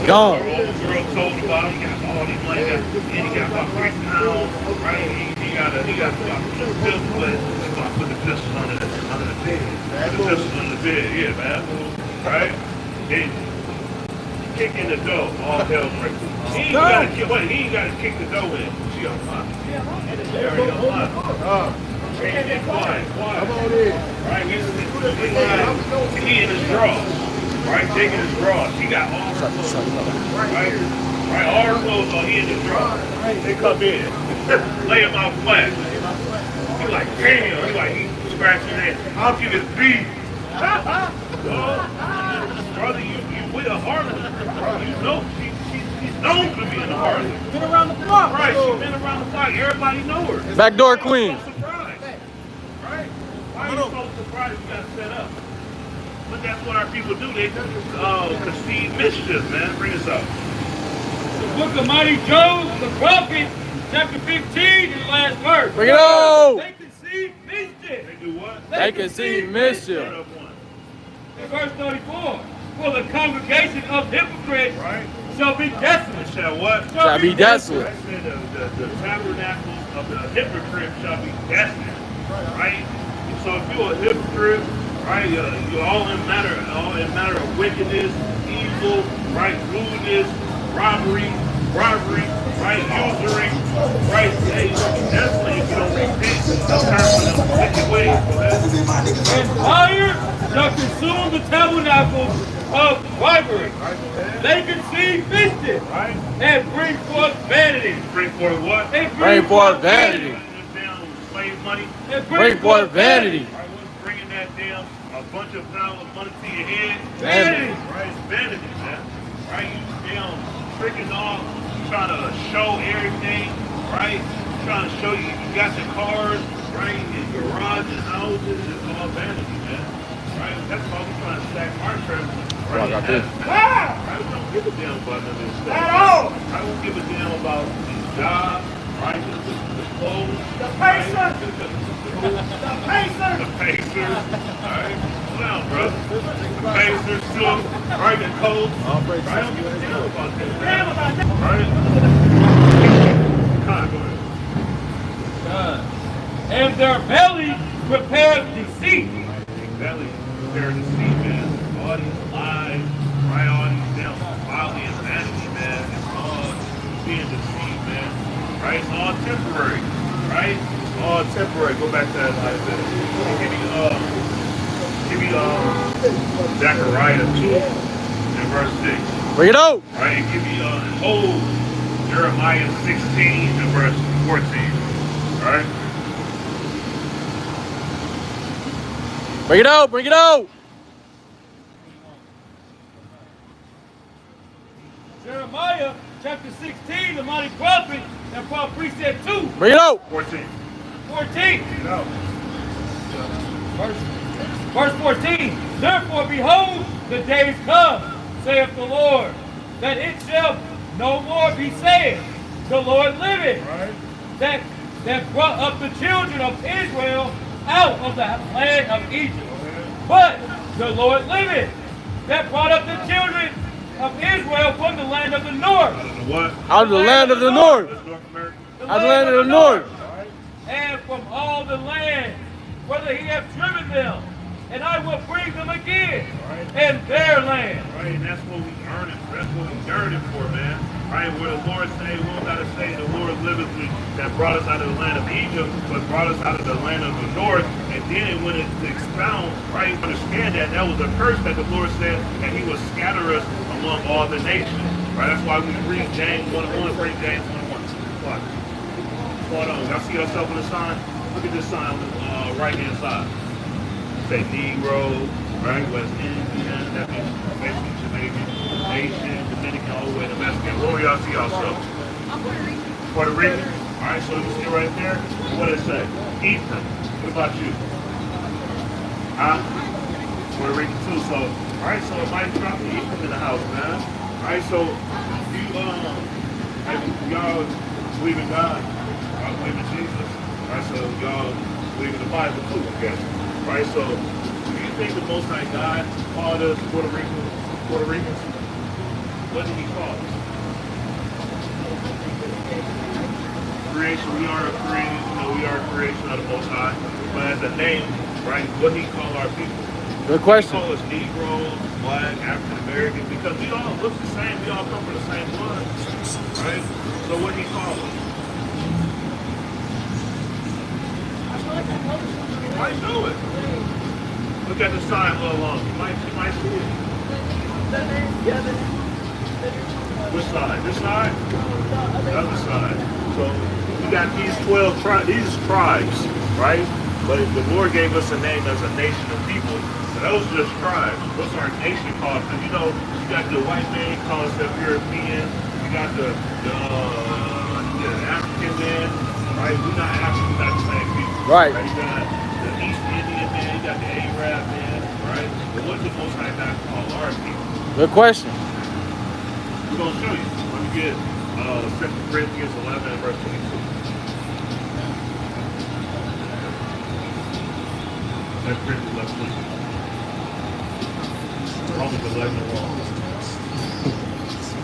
gone. All the girls told about him. He got all these money. He got about 3 pounds, right? He got about 2 pistols, but he's going to put the pistols under the bed. Put the pistols under the bed, yeah, man. Right? Then kick in the door, all hell breaks. He ain't got to kick the door in. She unlocked. She already unlocked. Hey, quiet. Come on in. Right? He in his drawers. Right? Taking his drawers. He got all her clothes. Right? All her clothes on. He in his drawers. They come in. Lay him out flat. He like, damn. He like, he scratching his head. I'll give it beef. Brother, you with a Harlem. You know, she's known to be in the Harlem. Been around the block. Right, she's been around the block. Everybody know her. Backdoor queen. Right? Why are you so surprised you got set up? But that's what our people do. They conceive mischief, man. Bring us up. The book of Mighty Job, the prophet, chapter 15, and the last verse. Bring it on. They conceive mischief. They do what? They conceive mischief. In verse 34, for the congregation of hypocrites shall be desolate. Shall what? Shall be desolate. The tabernacles of the hypocrite shall be desolate. Right? So if you're a hypocrite, right, you're all in matter of wickedness, evil, right, rudeness, robbery, right, usury, right, hey, definitely if you don't repent, turn from them wicked ways. And fire shall consume the tabernacle of rivalry. They conceive mischief, Right? and bring forth vanity. Bring forth what? They Bring forth vanity. Slave money. Bring forth vanity. I was bringing that down a bunch of pounds of money to your head. Vanity. Right? It's vanity, man. Right? You down tricking off, trying to show everything, right? Trying to show you got your cars, right? In garage and houses. It's all vanity, man. Right? That's why we're trying to stack our trip. Right? I got this. Right? We don't give a damn about none of this stuff. At all. I don't give a damn about these jobs, right? The clothes. The Pacers. The Pacers. Alright. Slow down, brother. The Pacers, too. Right, the Colts. Right? I don't give a damn about that. Damn about that. Right? Go ahead. And their belly prepares deceit. Belly prepared to see, man. All these lies, right? All these damn folly and vanity, man. It's all being deceived, man. Right? It's all temporary. Right? It's all temporary. Go back to that like that. Give me Zechariah 2 and verse 6. Bring it out. Right? And give me whole Jeremiah 16 and verse 14. Right? Bring it out. Bring it out. Jeremiah chapter 16, the mighty prophet, and prophet precept 2. Bring it out. 14. 14. No. Verse 14. Therefore, behold, the days come, saith the Lord, that it shall no more be said, the Lord liveth, Right? that brought up the children of Israel out of the land of Egypt. But the Lord liveth, that brought up the children of Israel from the land of the north. Out of the what? Out of the land of the north. That's North America. Out of the land of the north. Right? And from all the land, whether he hath driven them, and I will bring them again in their land. Right, and that's what we earn it for. That's what we earn it for, man. Right, where the Lord say, we don't gotta say the Lord liveth with that brought us out of the land of Egypt, but brought us out of the land of the north. And then when it's expound, right, understand that was a curse that the Lord said, and he will scatter us among all the nations. Right, that's why we read James 1:1, read James 1:1. What? Hold on, y'all see yourself on the sign? Look at this sign on the right hand side. Say Negro, right? West Indian, that means basically Jamaican, Haitian, Dominican, all the way to Mexican. Where y'all see yourself? I'm Puerto Rican. Puerto Rican? Alright, so you see right there? What does it say? Ephraim. What about you? Huh? Puerto Rican too, so alright, so it might drop the Ephraim in the house, man. Alright, so you y'all believe in God, y'all believe in Jesus. Alright, so y'all believe in the Bible too, I guess. Right, so do you think the Most High God called us Puerto Ricans? What did he call us? Creation, we are a creation, we are a creation of the Most High. But as a name, right, what did he call our people? Good question. He call us Negroes, Black, African American, because we all look the same, we all come from the same blood. Right? So what did he call us? You might know it. Look at the sign a little longer. You might see it. Which side? This side? The other side. So we got these 12 tribes, these tribes, right? But the Lord gave us a name as a nation of people. So those are just tribes. What's our nation called? Because you know, you got the white man calling himself European. You got the African man, right? We're not African, we're not the same people. Right. You got the East Indian man, you got the Arab man, right? But what did the Most High not call our people? Good question. We're going to show you. Let me get 2 Corinthians 11 and verse 22. 2 Corinthians 11 22. Romans 11 and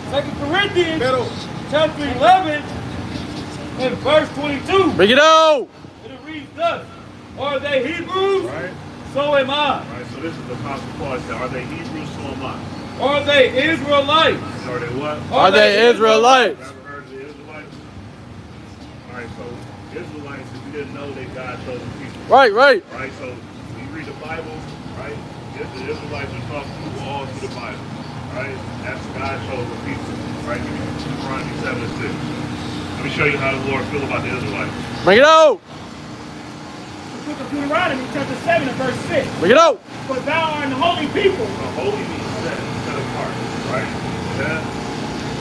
1. 2 Corinthians chapter 11 and verse 22. Bring it out. And it reads thus: Are they Hebrews? Right? So am I. Right, so this is the Apostle Paul said, are they Hebrews? So am I. Are they Israelites? Are they what? Are they Israelites? Ever heard of the Israelites? Alright, so Israelites, if you didn't know, they God chosen people. Right, right. Right, so when you read the Bible, right, the Israelites are talking to all through the Bible. Right? That's God chosen people. Right? Deuteronomy 7 and 6. Let me show you how the Lord feels about the Israelites. Bring it out. The book of Deuteronomy chapter 7 and verse 6. Bring it out. For thou art an holy people. So holy means set apart. Right? Yeah.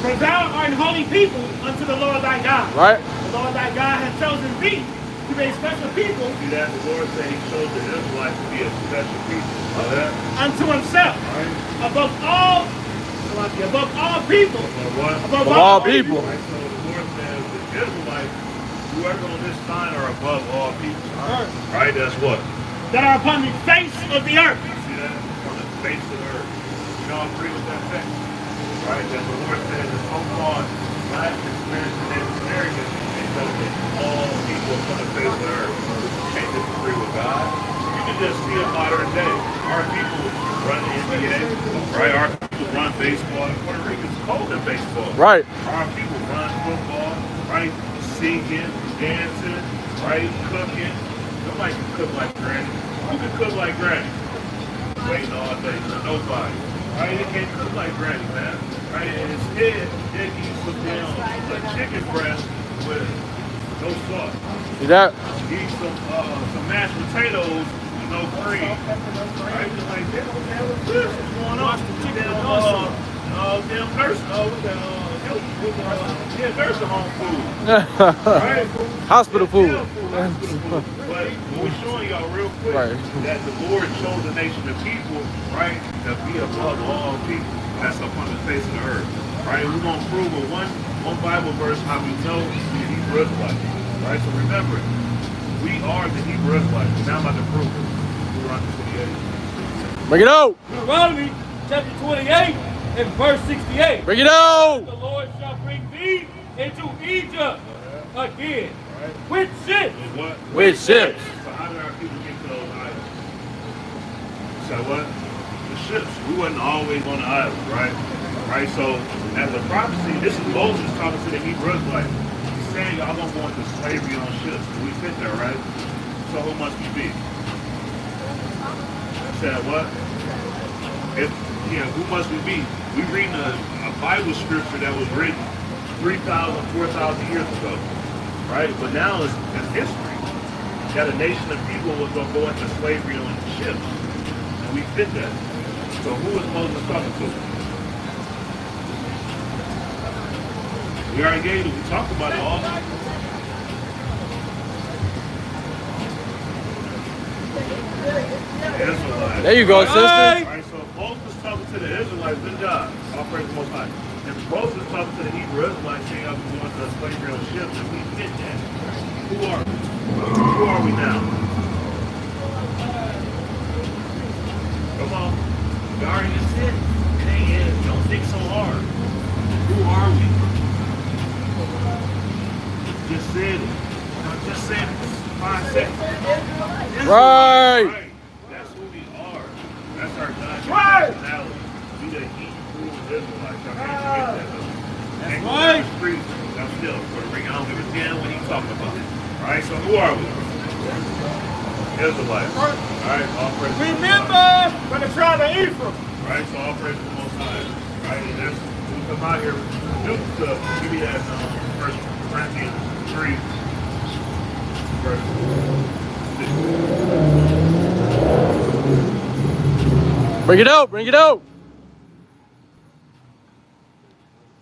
For thou art an holy people unto the Lord thy God. Right. The Lord thy God hath chosen thee to be a special people. See that? The Lord said he chose the Israelites to be a special people. Unto himself. Right? Above all people. What? Above all people. Right, so the Lord says the Israelites, whoever on this sign are above all people. Right? That's what? That are upon the face of the earth. You see that? On the face of the earth. You all agree with that fact? Right? That the Lord says the so-called Black, Hispanic, and American, because all people upon the face of the earth. You can't disagree with God. You can just see it modern day. Our people run the NBA, right? Our people run baseball. Puerto Rico's cold in baseball. Right. Our people run football, right? Singing, dancing, right? Cooking. Nobody can cook like Granny. Who can cook like Granny? Waiting all day. Nobody. Right? They can't cook like Granny, man. Right? And instead, they eat some damn chicken breast with no sauce. See that? Eat some mashed potatoes with no cream. Right? Just like, damn, what's this? What's going on? Damn nursing. Nursing home food. Right? Hospital food. But we're showing y'all real quick that the Lord chose a nation of people, right, to be above all people. That's up on the face of the earth. Right? We're going to prove with one Bible verse how we know the Hebrew Israelites. Right? So remember, we are the Hebrew Israelites. Now I'm about to prove it. Deuteronomy 28. Bring it out. Deuteronomy chapter 28 and verse 68. Bring it out. The Lord shall bring thee into Egypt again. Right? With ships. What? With ships. So how did our people get to those islands? So what? The ships. We wasn't always on the island, right? Right? So as a prophecy, this is Moses talking to the Hebrew Israelites. He's saying y'all gonna go into slavery on ships. We fit there, right? So who must we be? Said what? Who must we be? We reading a Bible scripture that was written 3,000, 4,000 years ago. Right? But now it's history. That a nation of people was going to go into slavery on ships. And we fit that. So who is Moses talking to? We already gave it. We talked about it all. Israelites. There you go, sister. Right, so Moses talking to the Israelites. Good job. All praise the Most High. And Moses talking to the Hebrew Israelites saying I'm going to slavery on ships, and we fit that. Who are we? Who are we now? Come on. We already said it. It ain't it. Don't think so hard. just said 5 seconds. Right. That's who we are. That's our God. Right. Nationality. We the Hebrew Israelites. Y'all can't forget that. That's right. I'm still Puerto Rican. I don't give a damn what he's talking about. Alright, so who are we? Israelites. Alright, all praise to the Most Remember High. from the tribe of Ephraim. Right, so all praise to the Most High. Right, and that's we come out here to give you that 1 Corinthians 3, verse 6. Bring it out. Bring it out.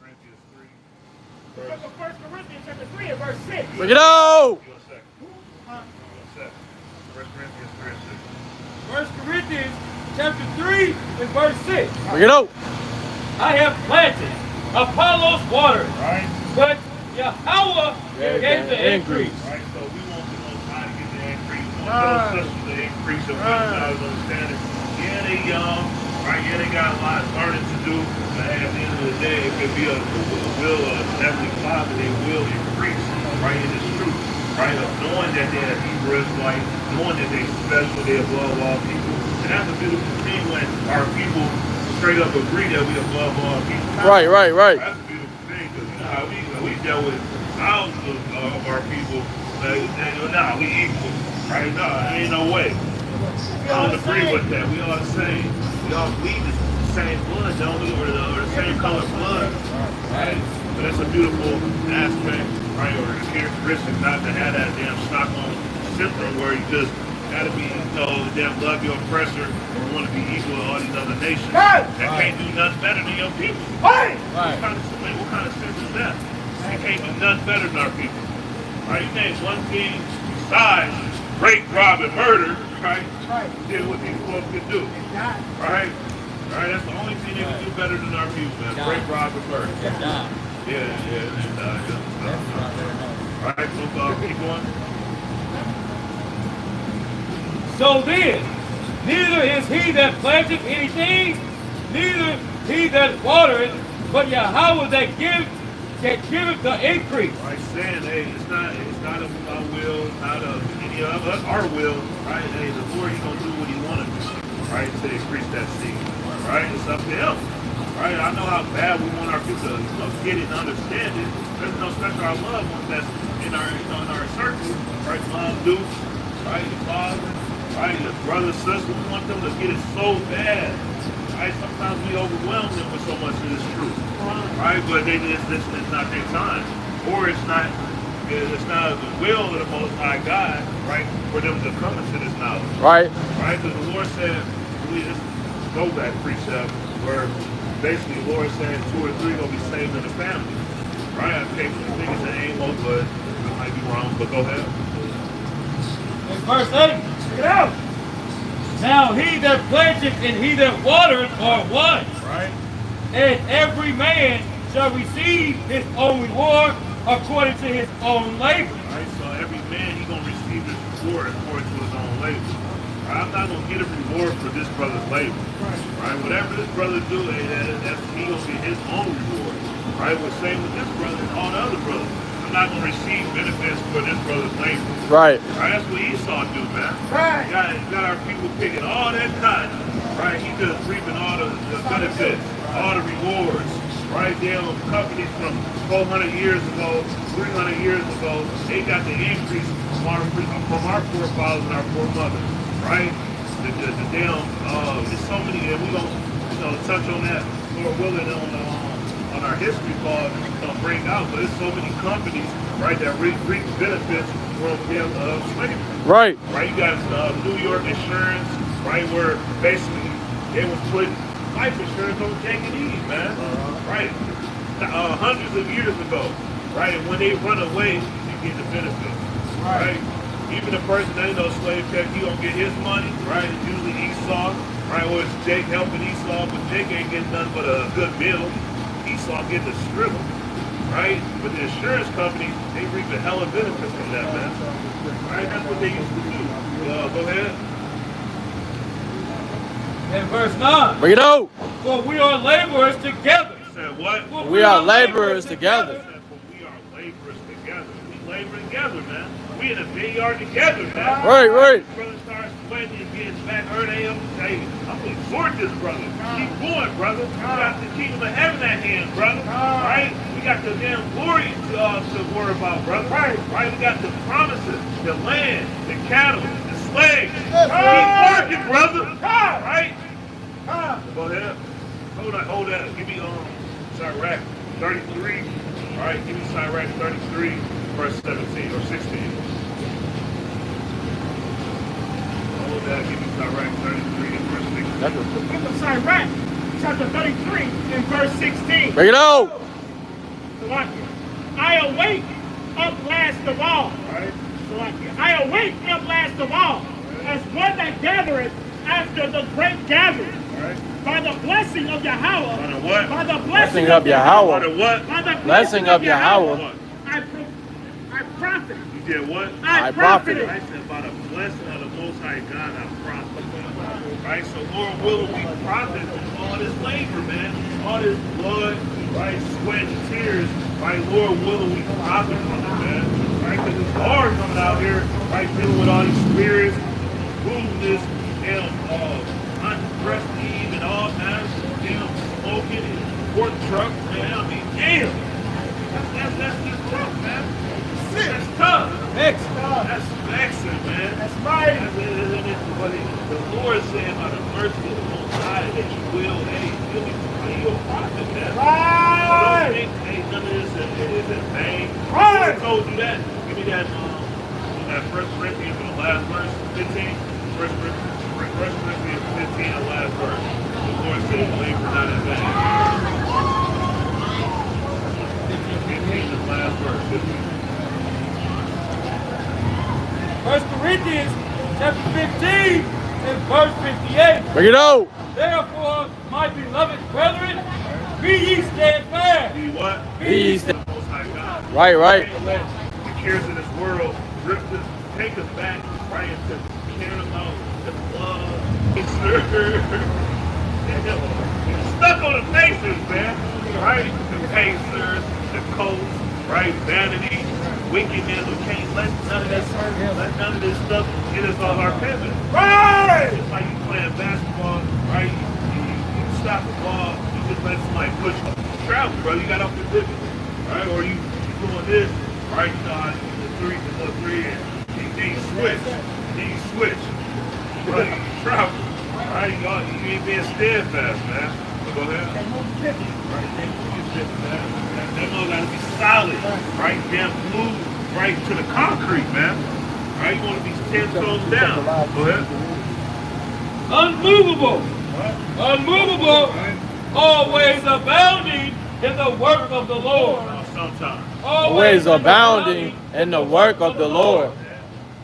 Corinthians 3, Look verse at 1 Corinthians chapter 3 and verse 6. Bring it out. 1 Corinthians 3 and 1 Corinthians chapter 3 and verse 6. Bring it out. I have planted, Apollos watered, right? but Yahweh gave the increase. Right, so we want the Most High to get the increase. We want those sisters to increase in wisdom, understanding. Yeah, they young, right? Yeah, they got a lot of learning to do, but at the end of the day, it could be a will of Heavenly Father, they will increase, right? In this truth, right? Of knowing that they're Hebrew Israelites, knowing that they're special, they're above all people. And that's a beautiful thing when our people straight up agree that we above all people. Right, right, right. That's a beautiful thing, because you know how we dealt with thousands of our people. Nah, we equal, right? Nah, ain't no way. I don't agree with that. We all the same. We all bleed the same blood, don't we? Or the same color blood, right? But that's a beautiful aspect, right? Or a characteristic, not to have that damn Stockholm syndrome where you just gotta be, the damn love your oppressor or want to be equal to all these other nations. Right. That can't do nothing better than your people. Right. Right. What kind of sense is that? They can't do nothing better than our people. Right? You name one thing besides rape, rob, and murder, right? Right. Did what these folks can do. Right? Right? That's the only thing they can do better than our people, man. Rape, rob, and murder. Yeah. Alright, so keep going. So then, neither is he that planteth anything, neither he that watereth, but Yahweh that giveth the increase. Right, saying, hey, it's not of our will, not of any of us, our will, right? Hey, the Lord, He's gonna do what He wanted to, right? To increase that seed, right? It's up to Him, right? I know how bad we want our people to, get it and understand it. There's no special our loved ones that's in our, in our circle, right? Mom, Dukes, right? Your father, right? Your brother, sister. We want them to get it so bad. Right? Sometimes we overwhelm them with so much of this truth, right? But it's not their time, or it's not the will of the Most High God, right? For them to come into this knowledge, Right. right? Because the Lord said, we just go back precept where basically the Lord said 2 or 3 gonna be saved in the family, right? I think it's an Amos, but I might be wrong. But go ahead. In verse 8, check it out. Now he that planteth and he that watereth are one, Right? and every man shall receive his own reward according to his own labor. Right? So every man, he gonna receive his reward according to his own labor. Right? I'm not gonna get a reward for this brother's labor. Right? Whatever this brother do, that's he gonna get his own reward. Right? We're same with this brother and all the other brothers. I'm not gonna receive benefits for this brother's labor. Right. Right? That's what Esau do, man. Right. Got our people picking all that cotton. Right? He just reaping all the benefits, all the rewards. Right? Damn companies from 400 years ago, 300 years ago, they got the increase from our forefathers and our foremothers. Right? The damn, there's so many, and we don't touch on that more willing on our history clause that we can bring out, but there's so many companies, right, that reap benefits from slavery. Right. Right, you got New York Insurance, right, where basically they was putting life insurance on Jake and Eve, man. Right, hundreds of years ago, right, and when they run away, they get the benefits, right? Even the person that ain't no slave check, he gonna get his money, right? It's usually Esau, right, or it's Jake helping Esau, but Jake ain't getting nothing but a good meal. Esau get the scribble, right? But the insurance company, they reap a hell of benefits from that, man. Right? That's what they used to do. Go ahead. In verse 9, Bring it out. for we are laborers together. He said what? For We are laborers together. He said, for we are laborers together. We labor together, man. We in a vineyard together, man. Right. Brother starts sweating and getting back hurt. Hey, I'm going to exhort this brother. Keep going, brother. We got the kingdom of heaven at hand, brother. Right? We got the damn glory to worry about, brother. Right? We got the promises, the land, the cattle, the slaves. Keep working, brother. Right? Go ahead. Hold that. Give me Sirach 33. All right, give me Sirach 33, verse 17 or 16. Hold that. Give me Sirach 33 and verse 16. The book of Sirach, chapter 33 and verse 16. Bring it out. I awake up last of all. Right? I awake up last of all, as one that gathereth after the great gathering. Right? By the blessing of Yahweh. By the what? By the Blessing of Yahweh. By the what? By the Blessing of Yahweh. What? I profit. You did what? I profited. I said, by the blessing of the Most High God, I profit. Right? So, Lord willing, we profit from all this labor, man. All this blood, right? Sweat and tears. Right? Lord willing, we profit from it, man. Right? Because it's hard coming out here, right? Dealing with all these spirits, rudeness, and undressed Eve and all kinds of damn smoking and pork trucks, man. I mean, damn. That's just tough, man. That's tough. That's vexing, man. That's right. What the Lord said by the mercy of the Most High that you will, hey, you'll profit, man. Right. Don't think, hey, none of this is in vain. Right. I told you that. Give me that 1 Corinthians in the last verse, 15. 1 Corinthians 15, the last verse. The Lord said, labor not in vain. 15, the last verse. 15. 1 Corinthians chapter 15 and verse 58. Bring it out. Therefore, my beloved brethren, be ye steadfast. Be what? Be ye steadfast. Most High God. Right. Can't let the cares of this world drift us, take us back, right, into caring about the blood. Stuck on the Pacers, man. Right? The Pacers, the Colts, right? Vanity, wickedness. We can't let none of this stuff get us off our pivot. Right. It's like you playing basketball, right? You stop the ball, you just let somebody push you. Travel, bro. You got off the pivot, right? Or you doing this, right? You know how the three, and then you switch. Right? You travel. Right, you ain't being steadfast, man. So go ahead. Right, that mother gotta be solid, right? Damn glued right to the concrete, man. Right, you wanna be 10 toes down. Go ahead. Unmovable. What? Unmovable. Right. Always abounding in the work of the Lord. Sometimes. Always abounding in the work of the Lord.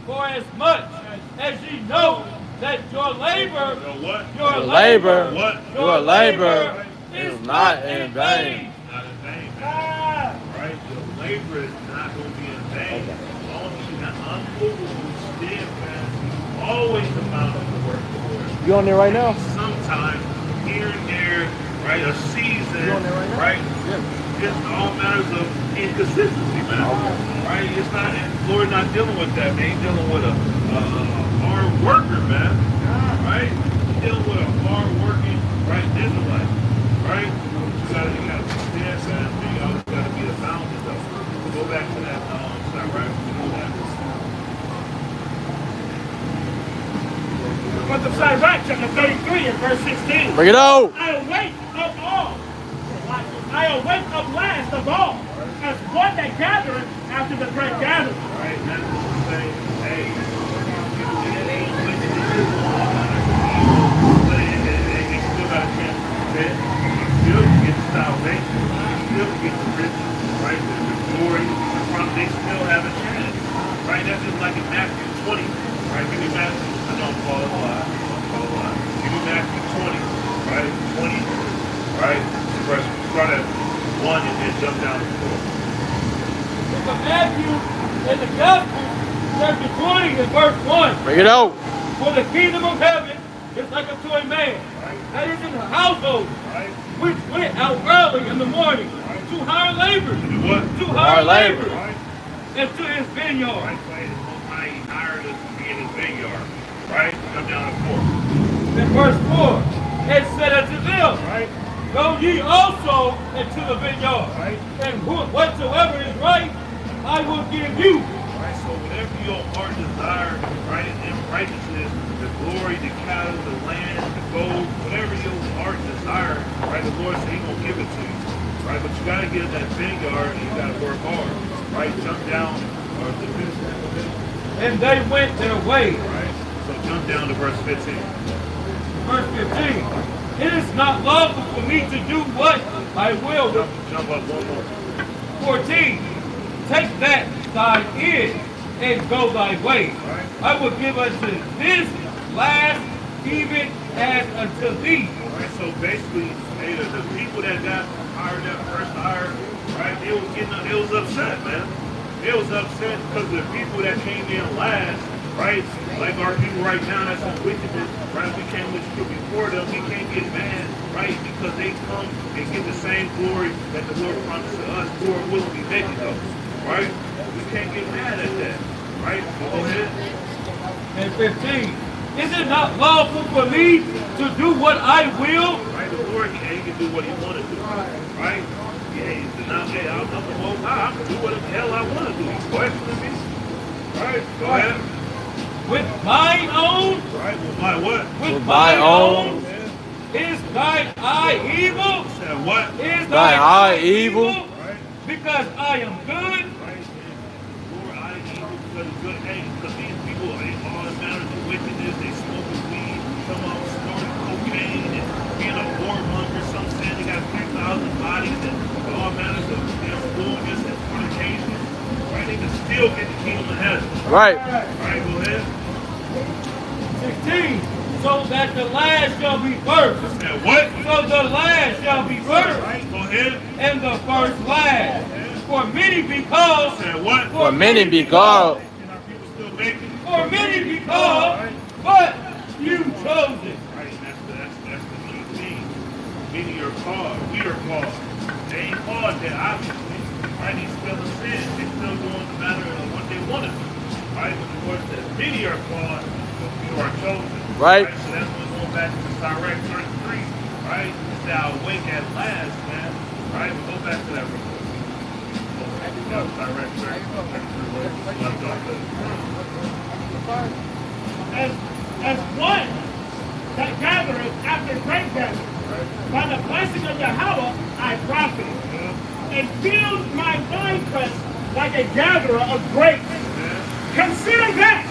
For as much as ye know that your labor, Your labor, What? your labor is not in vain. Not in vain, man. Right? Your labor is not going to be in vain. As long as you're not unmovable, steadfast, always abounding the work of the Lord. You on there right now? Sometimes, here and there, right, a season, right? Just all matters of inconsistency, man. Right? It's not, Lord not dealing with that, man. He's dealing with a hard worker, man. Right? He's dealing with a hard working, right, Israelite. Right? You gotta be steadfast, man. You always gotta be abounding, though. Go back to that side, right? Book of Sirach, chapter 33 and verse 16. Bring it out. I awake up last of all, as one that gathereth after the great gathering. Right? That's the same. Hey, it ain't when it is on, but it still got a chance to repent. You still get salvation. You still get the riches, right? The glory, the promise. They still have a chance. Right? That's just like in Matthew 20. Right? Give me Matthew. I know I'm calling a lot. Give me Matthew 20. Right? 20. Right? Start at 1 and then jump down to 4. Book of Matthew in the Gospel, chapter 20 and verse 1. Bring it out. For the kingdom of heaven is like unto a man that is in the household, which went out early in the morning to hire labor. To do what? To hire labor. Right? And to his vineyard. Right? vineyard. Right? Come down to 4. In verse 4, it said unto them, Right? go ye also into the vineyard, Right? and whatsoever is right, I will give you. Right? So whatever your heart desire, right, in righteousness, the glory, the cattle, the land, the gold, whatever your heart desire, right, the Lord said He's gonna give it to you. Right? But you gotta get in that vineyard and you gotta work hard. Right? Jump down or the And they went their way. right? So jump down to verse 15. Verse 15. It is not lawful for me to do what I will. Jump up one more. 14. Take that thine is and go thy way. Right? I will give unto this last even as unto thee. Right? So basically, hey, the people that got hired, that first hire, right? They was upset, man. They was upset because the people that came in last, right? Like our people right now, that's on wickedness, right? We came with you before them. We can't get mad, right? Because they come and get the same glory that the Lord promised to us. Lord will be making us, right? We can't get mad at that, right? Go ahead. And 15. Is it not lawful for me to do what I will? Right? The Lord, he can do what he want to do, right? Yeah, he's not saying, I'm the most high. I can do whatever the hell I want to do. He's questioning me. Right? Go ahead. With mine own? Right? With my what? With mine own? Is thine eye evil? Said what? Is Thine eye evil? Right? Because I am good? Right? Lord, I evil because it's good. Hey, because these people, they all matters of wickedness. They smoking weed. Some of them snorting cocaine and being a whoremonger. Some saying they got 3,000 bodies and all matters of foolishness and fornication. Right? They can still get the kingdom of heaven. Right. Right? Go ahead. 16. So that the last shall be first. Said what? So the last shall be first. Right? Go ahead. And the first last. For many because. Said what? For many be called. And our people still making. For many because. But you chose it. Right? That's the key thing. Many are called. We are called. They ain't called that obviously. Right? They still in sin. They still doing the matter of what they want to do. Right? But the Lord says many are called, but few are chosen. Right. So that's when going back to the direct 33. Right? It's thou awake at last, man. Right? Go back to that real quick. Direct 33. Left off As one that gathereth after great gathering. By the blessing of Yahweh I profit, and filled my winepress like a gatherer of grapes. Consider that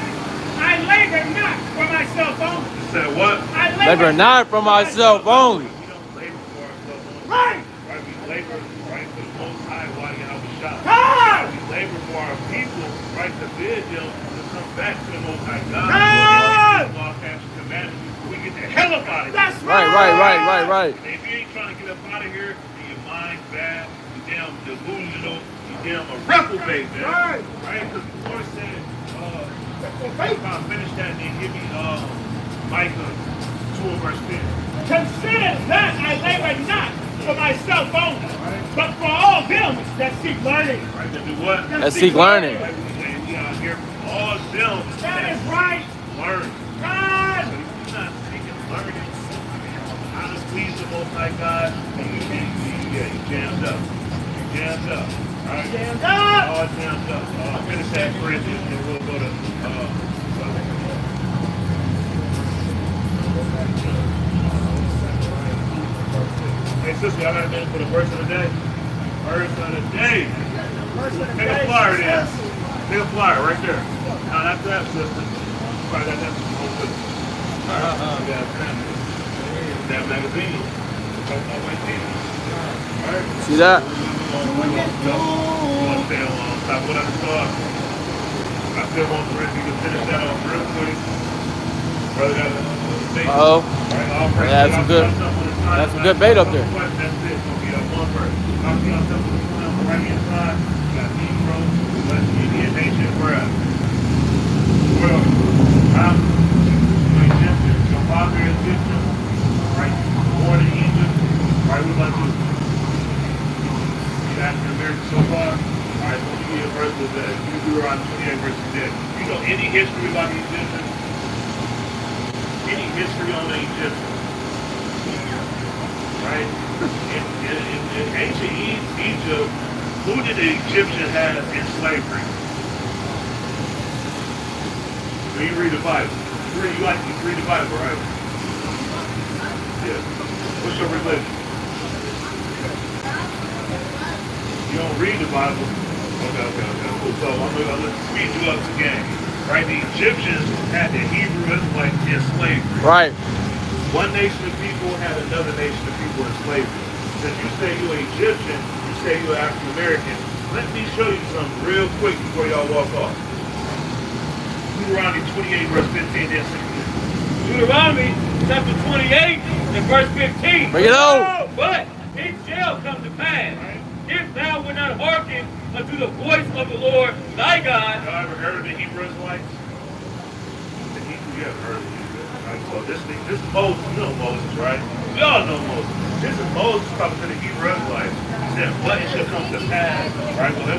I labor not for myself only. Said what? I Labor not for myself only. We don't labor for ourselves only. Right. Right? We labor, right, for the Most High while you have a shot. God. We labor for our people, right, to bid them to come back to the Most High God. God. Law, statutes, commandments, before we get the hell up out of here. That's Right. And if you ain't trying to get up out of here, then your mind's bad, you damn delusional, you damn a reprobate, man. Right. Right? Because the Lord said, I'll finish that and then give me Micah 2 and verse 10. Consider that I labor not for myself only, but for all them that seek learning. Right? To do what? That seek learning. Right? We out here for all them That is right. learn. God. So if you're not seeking learning how to please the Most High God, then you jammed up. You jammed up. All right? Stand up. All jammed up. Finish that Corinthians and we'll go to Hey sister, y'all got a minute for the verse of the day? Verse of the day. Take a flyer there. Take a flyer right there. No, not that, sister. You probably got that from the whole sister. You got that magazine. Alright? See that? Stay on top of what I saw. I still want to finish that off real quick. Brother got a Uh-oh. That's some good bait up there. That's it. Okay, one verse. I'll see on the right hand side. You got Negro, West Indian Nation, where well, I'm Egyptian. Your father is Egyptian, right? Born in Egypt. Right, we like to get African American so far. All right, so you get a verse of that. You do around 28 verses there. You know any history about the Egyptians? any history on the Egyptians, right? In ancient Egypt, who did the Egyptians have in slavery? When you read the Bible, you read the Bible, right? Yeah. What's your religion? You don't read the Bible. Okay. Cool. So I'm gonna speed you up to game. Right? The Egyptians had the Hebrew Israelites in slavery. Right. One nation of people had another nation of people in slavery. Since you say you're Egyptian, you say you're African American. Let me show you something real quick before y'all walk off. Deuteronomy 28, verse 15 and 16. Deuteronomy chapter 28 and verse 15. Bring it on. But it shall come to pass, if thou wilt not hearken unto the voice of the Lord thy God. Y'all ever heard of the Hebrew Israelites? The Hebrew, you ever heard of the Hebrew Israelites? So this is Moses. You know Moses, right? We all know Moses. This is Moses talking to the Hebrew Israelites. He said, but it shall come to pass. Right? Well,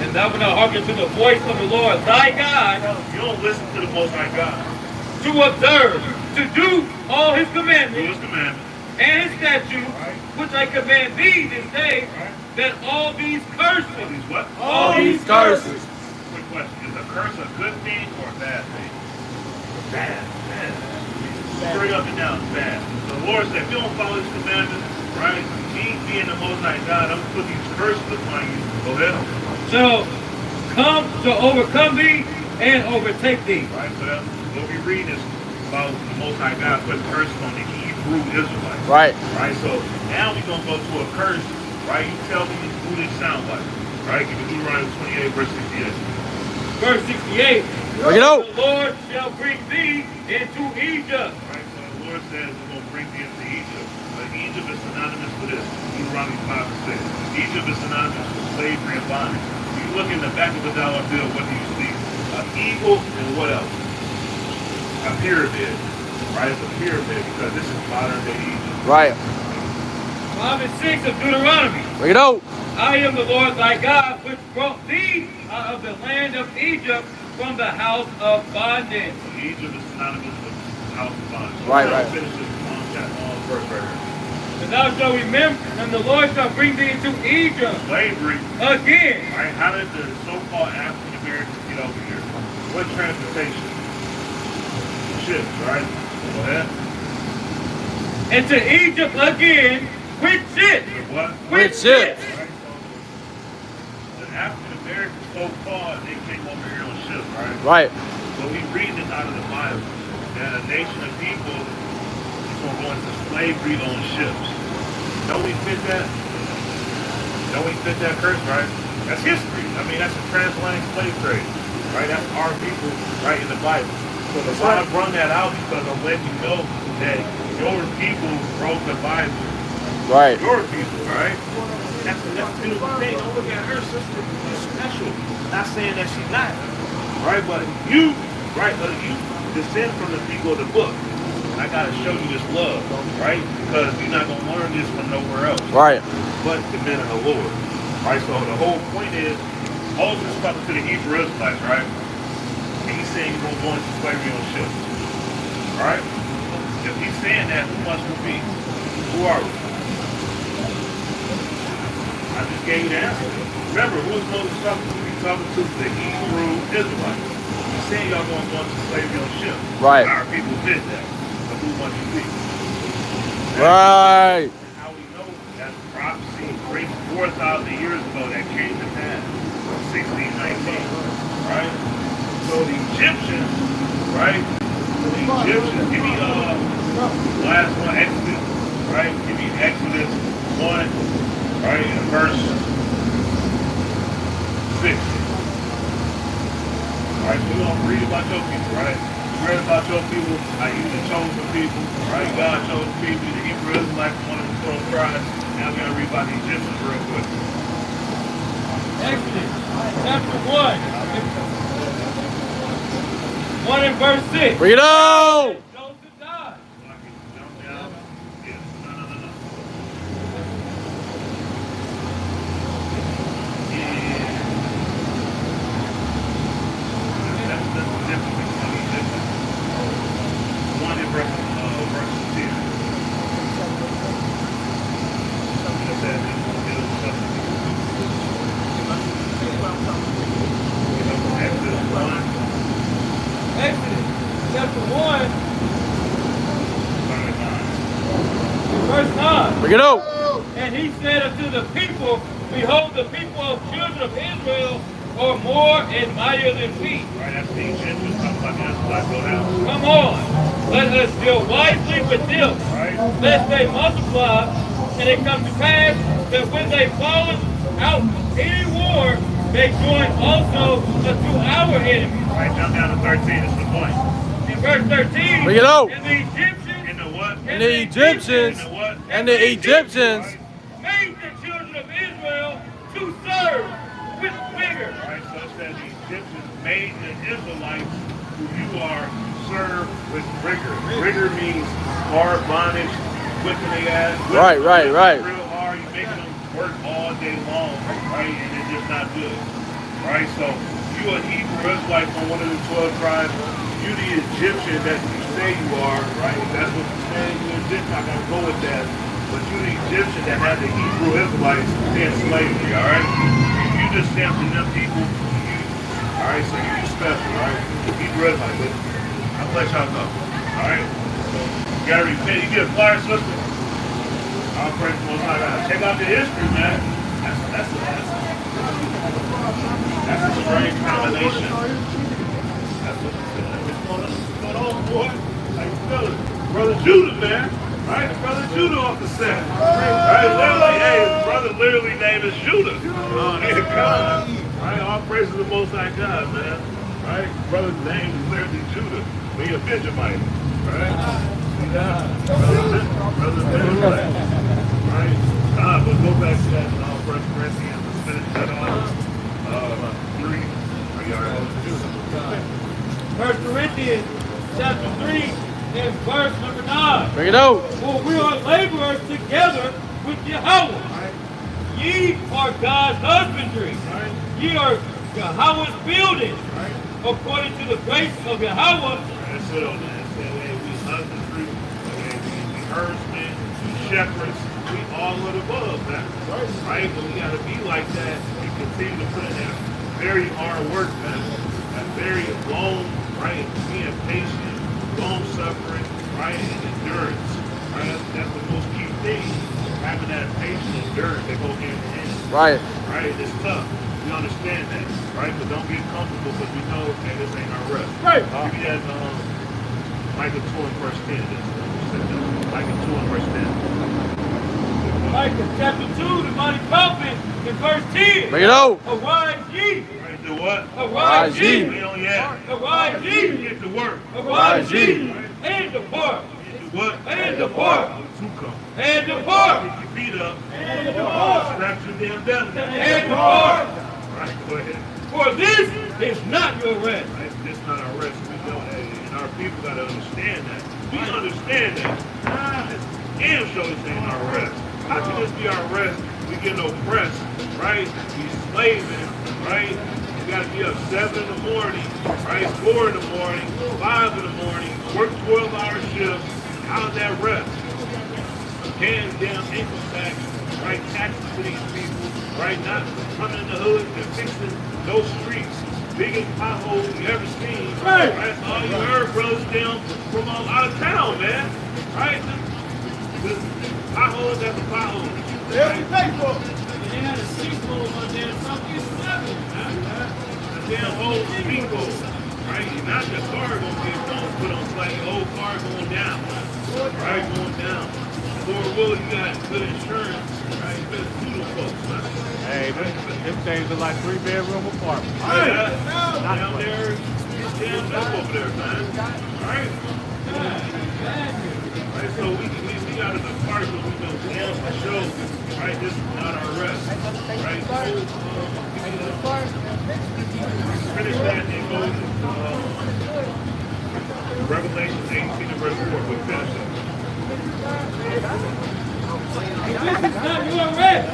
And thou wilt not hearken to the voice of the Lord thy God, you don't listen to the Most High God. to observe, to do all his Do commandments his commandments. and his statutes, which I command thee this day, that all these curses, These what? all these curses, Quick question. Is a curse a good thing or a bad thing? Bad. Straight up and down, bad. The Lord said, if you don't follow his commandments, right, me being the Most High God, I'm going to put these curses upon you. Go ahead. shall come to overcome thee and overtake thee. Right, so that's what we read is about the Most High God putting curses on the Hebrew Israelites. Right. Right, so now we're going to go to a curse, right? You tell me who this sound like. Right, give me Deuteronomy 28, verse 68. Verse 68. Bring it out. The Lord shall bring thee into Egypt. Right, so the Lord says we're going to bring thee into Egypt. But Egypt is synonymous with this. Deuteronomy 5 and 6. Egypt is synonymous with slavery and bondage. When you look in the back of the dollar bill, what do you see? An eagle and what else? A pyramid. Right, it's a pyramid because this is modern day Egypt. Right. 5 and 6 of Deuteronomy. Bring it out. I am the Lord thy God, which brought thee out of the land of Egypt from the house of bondage. Egypt is synonymous with house of bondage. Right. Finish this verse right here. And thou shalt remember, and the Lord shall bring thee into Egypt Slavery. again. Right? How did the so-called African Americans get over here? What transportation? Ships, right? Go ahead. Into Egypt again with ships. The what? With ships. Right? So the African Americans so-called, they came over here on ships, right? Right. But we read this out of the Bible that a nation of people is going to go into slavery on ships. Don't we fit that? Don't we fit that curse, right? That's history. I mean, that's a transatlantic slave trade, right? That's our people, right, in the Bible. So the why I brought that out because I'm letting you know that your people wrote the Bible. Right. Your people, right? That's a beautiful thing. Don't look at her, sister. She's special. Not saying that she's not. Right? But you, right? But you descend from the people of the book. And I got to show you this love, right? Because you're not going to learn this from nowhere else. Right. But the men of the Lord. Right? So the whole point is, Moses is talking to the Hebrew Israelites, right? And he's saying he's going to go into slavery on ships. Right? If he's saying that, who must we be? Who are we? I just gave you the answer. Remember, who is Moses talking to? He's talking to the Hebrew Israelites. He's saying y'all going to go into slavery on ships. Right. Our people did that. But who must you be? Right. How we know that prophecy great 4,000 years ago that came to pass, 1619, right? So the Egyptians, right? The Egyptians, give me last one, Exodus, right? Give me Exodus 1, right? In verse 6. Right, so we're gonna read about your people, right? We read about your people, how you the chosen people, right? God chose people, the Hebrew Israelites, one of the 12 tribes. Now we're gonna read about the Egyptians real quick. Exodus chapter 1. 1 and verse 6. Bring it on. Joseph died. So I can jump down. Yeah, no. Yeah. That's the difference between the Egyptians. 1 in verse Bring it out. And he said unto the people, behold, the people of children of Israel are more and mightier than we. Right, that's the Egyptians talking about the Israelites. Go down. Come on, let us deal wisely with them, Right. lest they multiply, and it come to pass that when they fall out any war, they join also unto our enemies. Right, jump down to 13 is the point. In verse 13, Bring it out. and the Egyptians, In the what? And the Egyptians, In the what? and the Egyptians, made the children of Israel to serve with vigor. Right, so it says the Egyptians made the Israelites who you are serve with rigor. Rigor means hard bondage, whipping their ass. Right. Real hard, you making them work all day long, right? And it's just not good. Right, so you a Hebrew Israelite from one of the 12 tribes, you the Egyptian that you say you are, right? That's what you're saying, you're Egyptian, I gotta go with that. But you the Egyptian that had the Hebrew Israelites in slavery, all right? You just sampling them people, all right? So you special, all right? Hebrew Israelites, but I'll let y'all know, all right? So you gotta repent. You get a flyer, sister. I'll pray for Most High God. Check out the history, man. That's a strange combination. That's what's going on, boy. How you feeling? Brother Judah, man. Right? Brother Judah off the set. Right? Literally, hey, brother literally name is Judah. Hey, God. Right? All praise to the Most High God, man. Right? Brother's name is literally Judah. But he a Benjamite. Right? Brother Benjamite. Right? But go back to that 1 Corinthians. Let's finish that off. 3. Are you all right? 1 Corinthians chapter 3 and verse number 9. bring it out. For we are laborers together with Yahweh. Ye are God's husbandry. Ye are Yahweh's building. According to the grace of Yahweh. That's it on that. Hey, we husbandry, we herdsmen, we shepherds, we all of the above now. Right? But we gotta be like that and continue to put in that very hard work, man. That very long, right? Being patient, long suffering, right? And endurance. Right? That's the most key thing. Having that patient endurance that go hand in hand. Right. Right? It's tough. We understand that, right? But don't get comfortable because we know, okay, this ain't our rest. Right. Give me that Micah 2 and verse 10. Micah 2 and verse 10. Micah chapter 2, the mighty prophet, in verse 10. Bring it out. Arise ye. Right, do what? Arise ye. We only have. Arise ye. Get to work. Arise ye. ye. And depart. Get to what? And depart. To come. And depart. Get your feet up. And depart. Strap your damn belly. And depart. Right, go ahead. For this is not your rest. Right, this not our rest. We know that. And our people got to understand that. We understand that. Damn sure this ain't our rest. How can this be our rest? We get oppressed, right? We slaving, right? You gotta be up 7 in the morning, right? 4 in the morning, 5 in the morning, work 12-hour shifts. How's that rest? Paying damn income tax, right? Taxes to these people, right? Not coming in the hood and fixing those streets. Biggest potholes you ever seen. Right? That's all you heard, brothers, down from all out of town, man. Right? The potholes after potholes. Right? They had a sinkhole on there, something seven. The damn whole speedboat. Right? Not the car gonna get put on slightly old car going down. Right? Going down. Four-wheel, you got good insurance. Right? You better sue them folks, man. Hey, them things are like 3-bedroom apartments. Right? Down there, it's jammed up over there, man. Right? Right, so we got to depart because we know damn for sure, right, this is not our rest, right, so finish that and go to Revelation 18 and verse 4, we finish that. This is not your rest.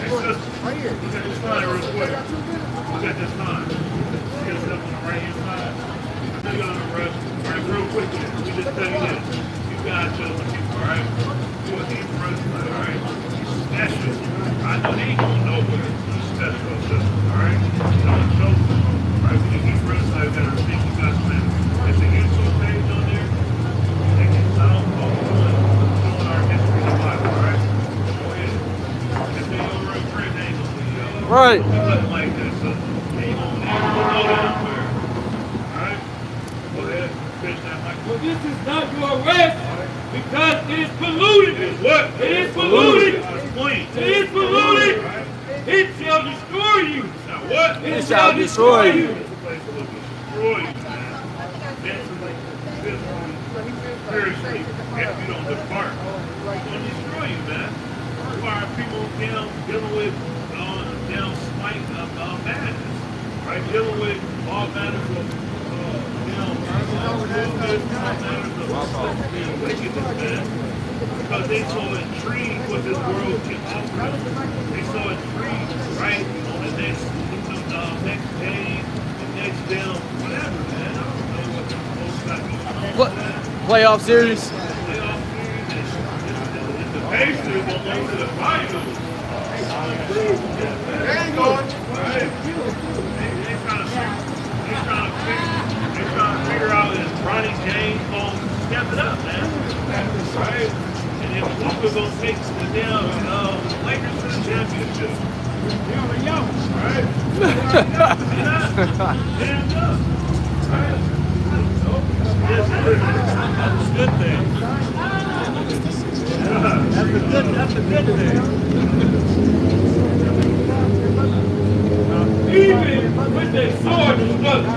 Because Look at this sign real quick. Look at this sign. See this up on the right hand side? I know you're on the rest. All right, real quick, we just tell you this. You guys chosen people, all right? You are the president, all right? You're special. I know they ain't going nowhere. You're special, sister, all right? You're not chosen. All right, when you keep president, you got to think you got men. There's a YouTube page on there. They can sound showing our history of the Bible. Right. Nothing like that. So they don't go down there. Alright? Go ahead. Finish that, Mike. Well, this is not your arrest because it is polluted. It is what? It is polluted. Explain. It is polluted. It shall destroy you. Now what? It shall destroy you. This place will destroy you, man. Mentally, physically, spiritually, if you don't depart. It's going to destroy you, man. Why are people down dealing with down spite of madness? Right? Dealing with all manners of wickedness, man. Because they so intrigued what this world can offer them. They so intrigued, right, on the next day, the next down, whatever, man. I don't know what the folks got going on. Playoff series. Playoff series and the Pacers will go to the finals. They ain't going. Right? They trying to figure out if Ronnie James gonna step it up, man. Right? And if Luka gonna take the damn Lakers to the championship. Right? Stand up. Right? That's a good thing. That's a good thing. Even with their sword and struggle.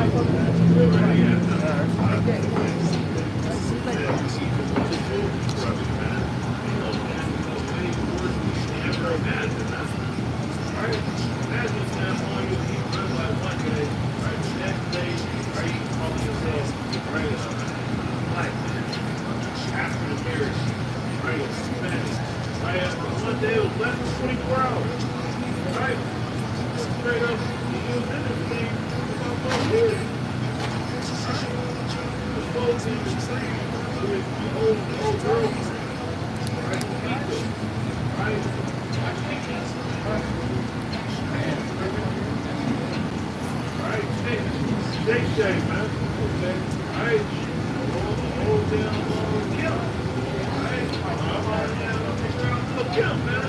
One day it was less than 24 hours. Right? Straight up, he was in this thing about 4 years. The folks in the tree with the old girlfriend. Right? Right? Right? Shake, man. Right? Hold down, kill. Right? Kill, man.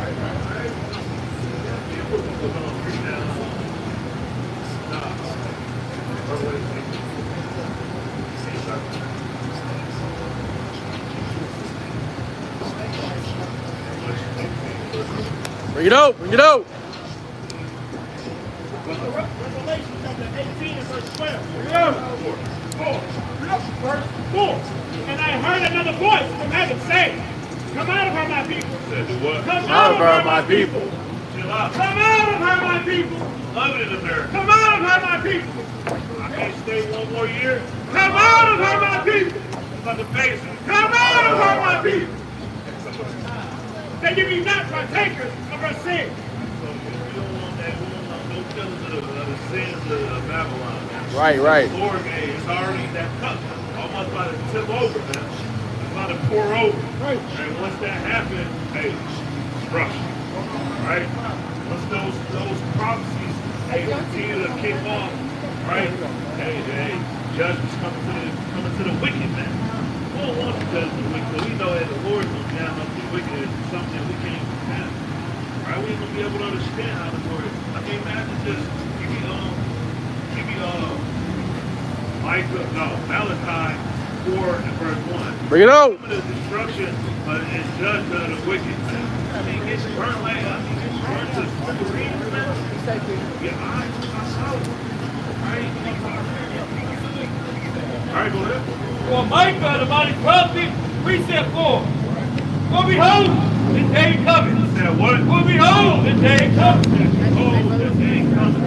Right? Bring it out. Bring it out. Revelation chapter 18 and verse 12. Verse 4. And I heard another voice from heaven saying, come out of her, my people. Said the what? Come Out of her, my people. Chill out. Come out of her, my people. Love it in America. Come out of her, my people. I can't stay one more year. Come out of her, my people. About the Pacers. Come out of her, my people. That you be not partakers of her sin. So we don't want that. We don't want no killers of the sins of Babylon. Right, right. The Lord, man, it's already that cup. Almost about to tip over, man. It's about to pour over. Right. And once that happens, hey, destruction. Right? Once those prophecies, they continue to kick off, right? Hey, judgment's coming to the wicked, man. We don't want to judge the wicked, but we know that the Lord will down up the wicked is something we can't even have. Right? We ain't gonna be able to understand how the Lord is. I mean, imagine just give me Malachi 4 and verse 1. Bring it out. The destruction and judgment of the wicked. I mean, it's burnt like, it's burnt to smithereens, man. Your eyes are out. Right? Alright, go ahead. For Micah, the mighty prophet, we set forth. For behold, the day coming. Said what? For behold, the day coming. Oh, the day coming.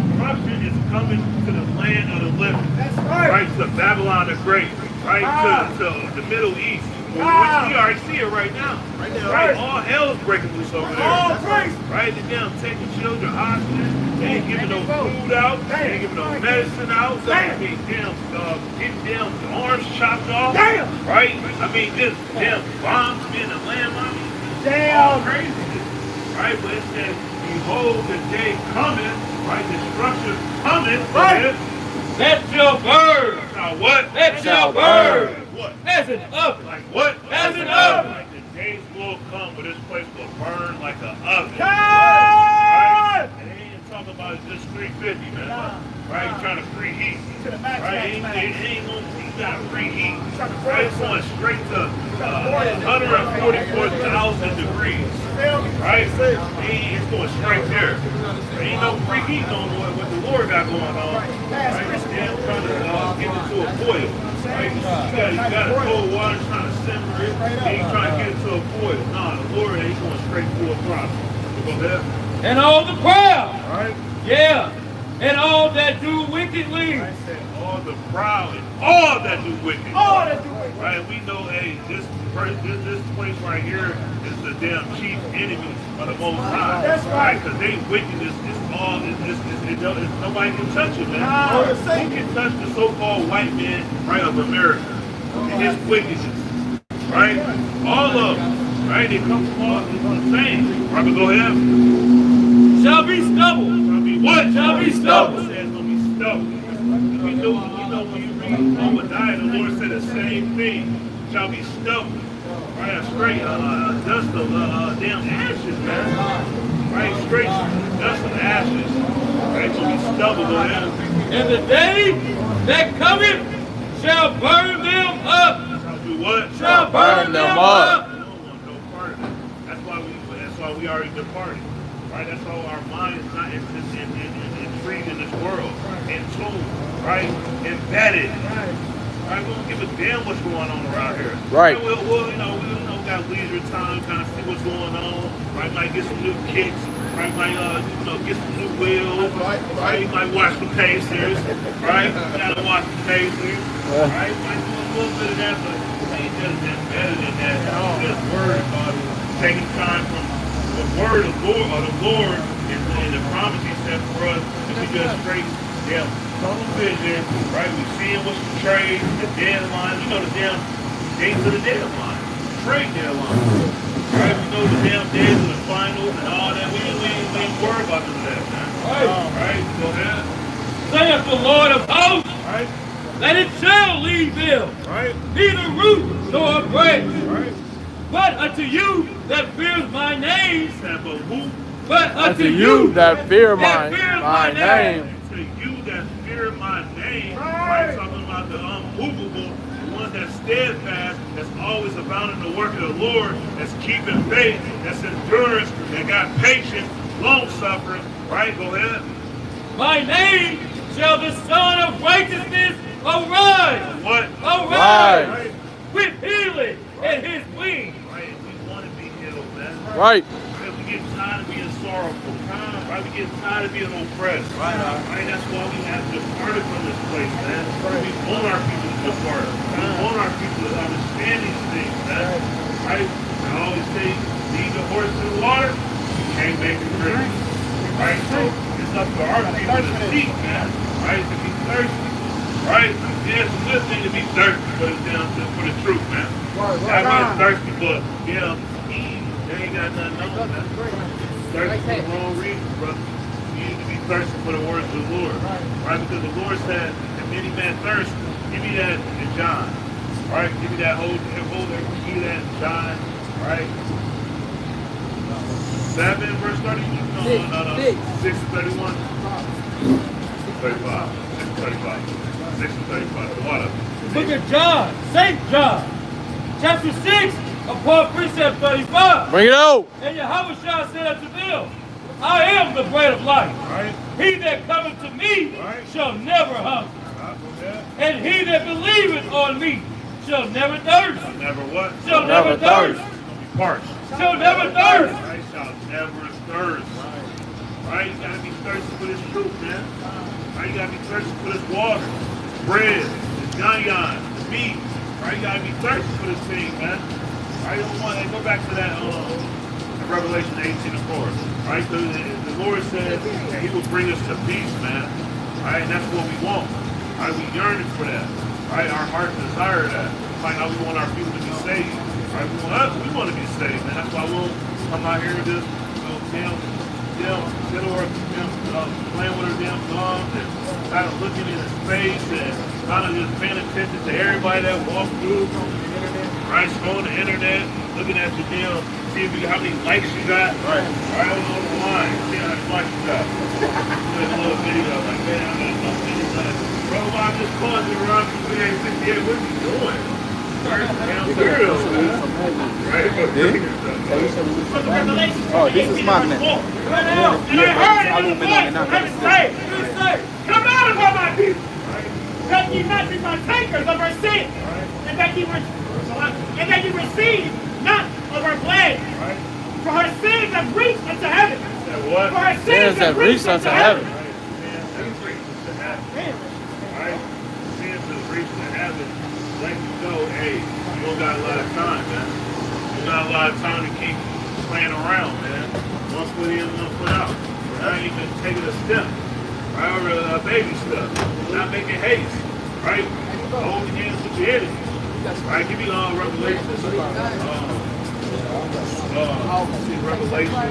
Destruction is coming to the land of the living. That's right. Right to Babylon the Great. Right to the Middle East. Which we already see it right now. Right? All hell is breaking loose over there. All praise. Right? They're down taking children hostage. They ain't giving no food out. They ain't giving no medicine out. Damn. They getting down arms chopped off. Damn. Right? I mean, just damn bombs being a landmine. Damn. All craziness. Right? But it says, behold, the day coming. Right? Destruction coming. Right. That shall burn. Now what? That shall burn. What? As an oven. Like what? As an oven. Like the days will come where this place will burn like an oven. Come. Right? It's going straight to 144,000 degrees. Right? It's going straight there. There ain't no preheating on what the Lord got going on. Right? It's damn trying to get it to a boil. Right? You got cold water trying to simmer it. Then you trying to get it to a boil. Nah, the Lord ain't going straight to a throttle. Go ahead. And all the proud. Right? Yeah. And all that do wickedly. I said all the proud and all that do wicked. All that do wicked. Right? We know, hey, this place right here is the damn chief enemy of the Most High. That's right. Because they wickedness is all, nobody can touch it, man. Nah. Who can touch the so-called white man, right, of America and his wickedness? Right? All of them. Right? They come from all the same. Right, but go ahead. Shall be stubble. Shall be what? Shall be stubble. It says it's going to be stubble. We know when you read WFI, the Lord said the same thing. Shall be stubble. Right? Straight dust of damn ashes, man. Right? Straight dust of ashes. Right? It's going to be stubble, go ahead. And the day that cometh shall burn them up. Shall do what? Shall burn them up. We don't want no part of that. That's why we already departed. Right? That's why our mind is not intrigued in this world. In tune. Right? Embedded. Right? We don't give a damn what's going on around here. Right. We'll got leisure time, kind of see what's going on. Right? Might get some new kicks. Right? Might get some new wheels. Right? You might watch the Pacers. Right? You gotta watch the Pacers. Right? Might do a little bit of that, but it ain't just better than that. Just word about it. Taking time from the word of the Lord and the promise He set for us to be just straight, damn tunnel vision, right? We seeing what's the trade, the deadline. You know the damn dates of the deadline, trade deadline, right? We know the damn days of the finals and all that. We ain't worried about none of that, man. Right? Go ahead. Saith the Lord of hosts, Right? that it shall leave them, Right? neither root nor branch. Right? But unto you that fears my name, Sample who? but Unto you that fear my name. To you that fear my name, right? Talking about the unmovable, the ones that steadfast, that's always abounding the work of the Lord, that's keeping faith, that's endurance, that got patience, long suffering, right? Go ahead. my name shall the Son of Righteousness arise. What? Arise. Right? With healing in his wings. Right? We want to be healed, man. Right. Because we get tired of being sorrowful. Right? We get tired of being oppressed. Right? That's why we have departed from this place, man. We want our people to depart. We want our people to understand these things, man. Right? I always say, lead the horse to the water, you can't make it drink. Right? So it's up to our people to seek, man. Right? To be thirsty. Right? Yeah, it's a good thing to be thirsty for the truth, man. I mean, thirsty, but yeah, they ain't got nothing on that. Thirsty for the wrong reason, brother. You need to be thirsty for the words of the Lord. Right? Because the Lord said, if any man thirst, give me that in John. Right? Give me that whole give me that in John. Right? 7 verse 30? No. 6:31. 35. 6:35. 6:35. Water. Book of John, St. John, chapter 6, upon precept 35. Bring it out. And Yahweh said unto them, I am the bread of life. Right? He that cometh to me shall never hunger. And he that believeth on me shall never thirst. Never what? Shall never thirst. Parched. Shall never thirst. Right? Shall never thirst. Right? You gotta be thirsty for this truth, man. Right? You gotta be thirsty for this water, bread, this yan, the meat. Right? You gotta be thirsty for this thing, man. Right? You don't want to go back to that Revelation 18:4. Right? The Lord said that He will bring us to peace, man. Right? And that's what we want. Right? We yearn for that. Right? Our heart desire that. Right now we want our people to be saved. Right? We want to be saved, man. That's why we'll come out here and just playing with her damn thumbs and kind of looking in his face and kind of just paying attention to everybody that walks through on the internet. Right? Scrolling the internet, looking at your damn, see how many likes you got. Right. Right on the line, see how many likes you got. Doing a little video like, man, I got no many likes. Bro, I'm just calling you around 368. What are you doing? Oh, this is magnet. And I heard in the voice say, come out of my people, that ye not be partakers of our sins, and that ye receive not of our plagues. For her sins have reached unto heaven. For her sins have reached unto heaven. Right? Sins have reached to heaven. Let you know, hey, you don't got a lot of time, man. You got a lot of time to keep playing around, man. One foot in, one foot out. Now you can take it a step, right? Or a baby step. Not making haste, right? Hold your hands with your enemies. Right? Give me Revelation. Revelation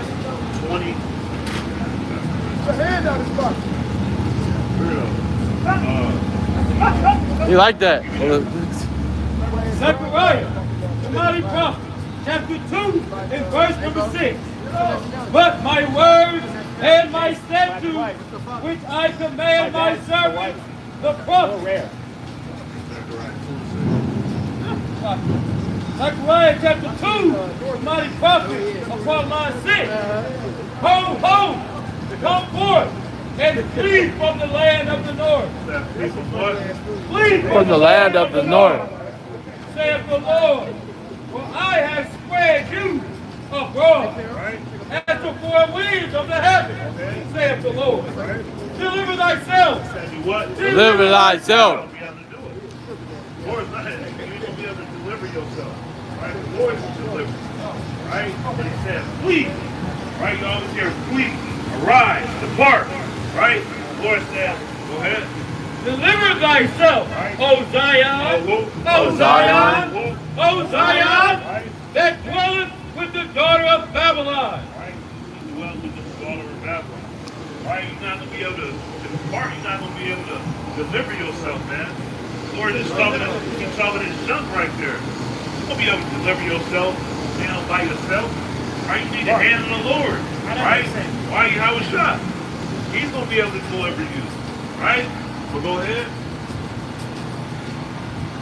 20. Put your hand on his butt. You like that? Zechariah, the mighty prophet, chapter 2 and verse number 6. But my words and my statutes, which I command my servants, the prophet. Zechariah chapter 2, the mighty prophet, upon line 6. Ho, ho, come forth and flee from the land of the north. Flee From the land of the north. Saith the Lord, for I have spread you abroad as the four winds of the heaven, saith the Lord. Deliver thyself. Deliver thyself. The Lord's not, you ain't gonna be able to deliver yourself. Right? The Lord is delivered. Right? And he says, flee. Right? You always hear flee, arise, depart. Right? The Lord says, go ahead. Deliver thyself, O Zion, O Zion, O Zion, that dwelleth with the daughter of Babylon. Right? You dwell with the daughter of Babylon. Right? You're not going to be able to depart. You're not going to be able to deliver yourself, man. The Lord is talking his junk right there. You're going to be able to deliver yourself, by yourself. Right? You need the hand of the Lord. Right? Why you have a shot? He's going to be able to deliver you. Right? So go ahead.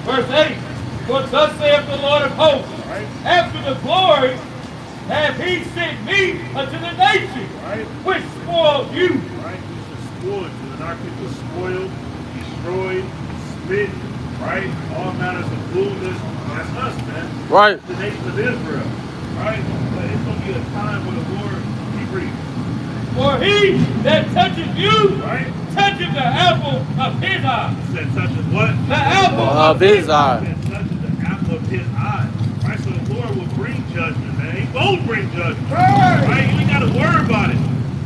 Verse 8. For thus saith the Lord of hosts, after the glory hath he sent me unto the nations, which spoiled you. Right? He's spoiled you. And our people spoiled, destroyed, spit, right? All manners of foolishness. That's us, man. Right. The nation of Israel. Right? But it's going to be a time where the Lord, he reads. For he that toucheth you, Right? toucheth the apple of his eye. He said, touches what? The apple Of his eye. He said, touches the apple of his eye. Right? So the Lord will bring judgment, man. He won't bring judgment. Right? You ain't got to worry about it.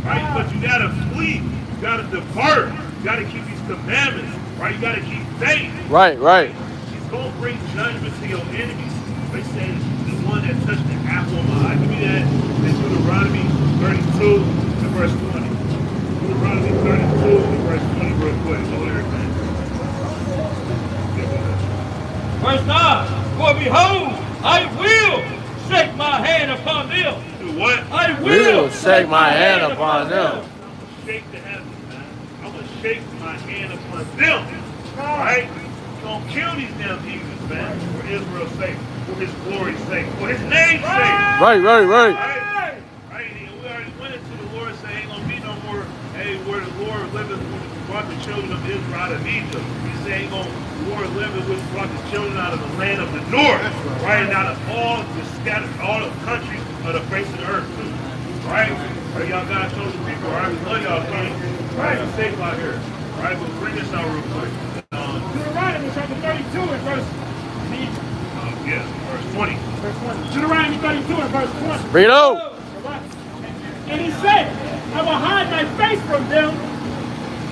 Right? But you got to flee. You got to depart. You got to keep these commandments. Right? You got to keep faith. Right, right. He's going to bring judgment to your enemies. They say the one that touched the apple of my eye. Give me that. That's Deuteronomy 32 and verse 20. Deuteronomy 32 and verse 20 real quick. So everything. Verse 9. For behold, I will shake my hand upon them. Do what? I will shake my hand upon them. Shake the heavens, man. I'm going to shake my hand upon them. Right? You're going to kill these damn heathens, man. For Israel's sake. For his glory's sake. For his name's sake. Right, right, right. Right? Right? And we already went into the Lord saying, ain't going to be no more, hey, where the Lord liveth, brought the children of Israel out of Egypt. He said, ain't going to, the Lord liveth, which brought the children out of the land of the north. Right? And out of all the scattered, all the countries of the face of the earth, too. Right? Right? Y'all God chosen people. All right? We love y'all, Tony. Right? Be safe out here. Right? But bring this out real quick. Deuteronomy chapter 32 and verse 20. Deuteronomy 32 and verse 20. Bring it out. And he said, I will hide my face from them.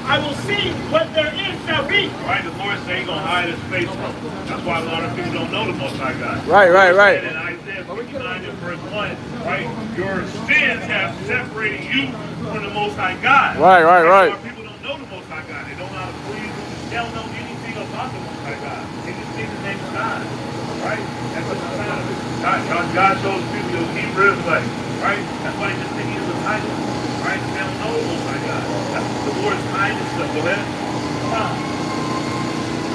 I will see what their end shall be. Right? The Lord said he's going to hide his face from them. That's why a lot of people don't know the Most High God. Right, right, right. And in Isaiah 59 and verse 1, right? Your sins have separated you from the Most High God. Right, right, right. That's why people don't know the Most High God. They don't know how to please him. They don't know anything about the Most High God. They just think his name is God. Right? That's what it's about. God chose people to Hebrew Israelites. Right? That's why they just think he's a title. Right? They don't know the Most High God. That's the Lord's kindness stuff. Go ahead.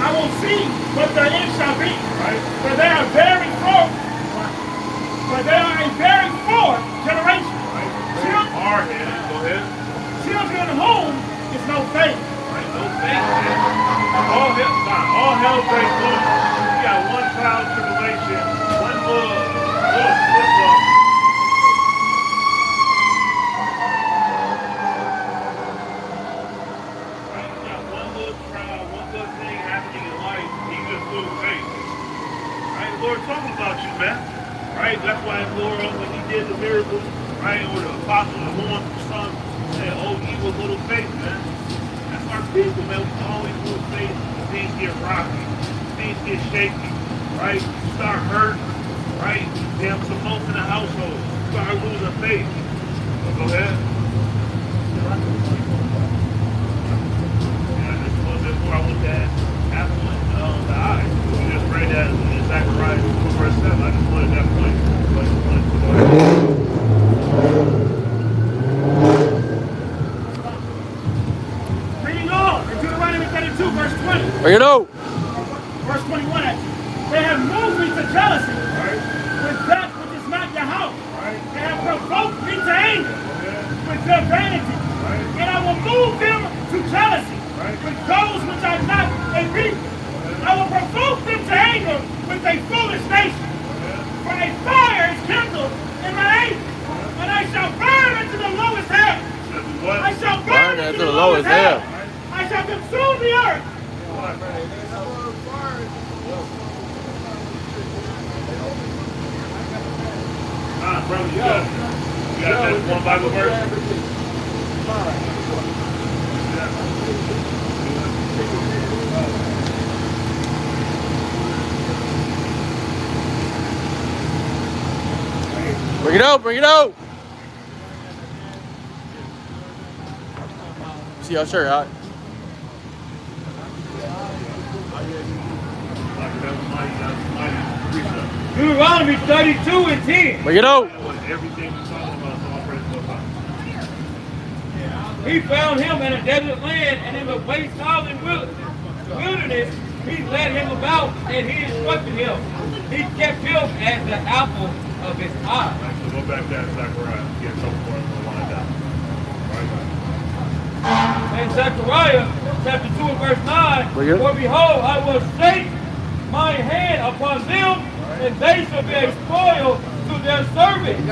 I will will see what their end shall be. Right? For they are very poor. For they are a very poor generation. Right? Very hard-headed. Go ahead. Children whom is no faith. Right? No faith, man. All hell breaks loose. You got one trial of tribulation, one little slip up. Right? You got one little trial, one little thing happening in life, and you just lose faith. Right? The Lord talking about you, man. Right? That's why the Lord, when he did the miracles, right, or the apostles were going through some, said, oh, evil little faith, man. That's our people, man. We always lose faith. Things get rocky. Things get shaky. Right? You start hurting. Right? Damn, some folks in the household. You start losing faith. So go ahead. Yeah, this is where I want that apple in the eye. We just read that in Zechariah 2 verse 7. I just wanted that point. I just wanted to go ahead. Reading on in Deuteronomy 32, verse 20. Bring it out. Verse 21 actually. They have moved me to jealousy with that which is not Yahweh. They have provoked me to anger with their vanity. And I will move them to jealousy with those which are not a people. I will provoke them to anger with a foolish nation. For a fire is kindled in my anger, and I shall burn into the lowest hell. I shall burn into the lowest hell. I shall consume the earth. Brother, you got that one Bible verse? Bring it out. Bring it out. See your shirt, huh? Deuteronomy 32 and 10. Bring it out. Everything we're talking about, so I'll praise God. He found him in a desert land and in the waste howling wilderness. He led him about and he instructed him. He kept him as the apple of his eye. Right, so go back to that Zechariah. Get so far as we want down. Right? And Zechariah chapter 2 and verse 9. Bring it. For behold, I will shake my hand upon them, and they shall be a spoil to their servants.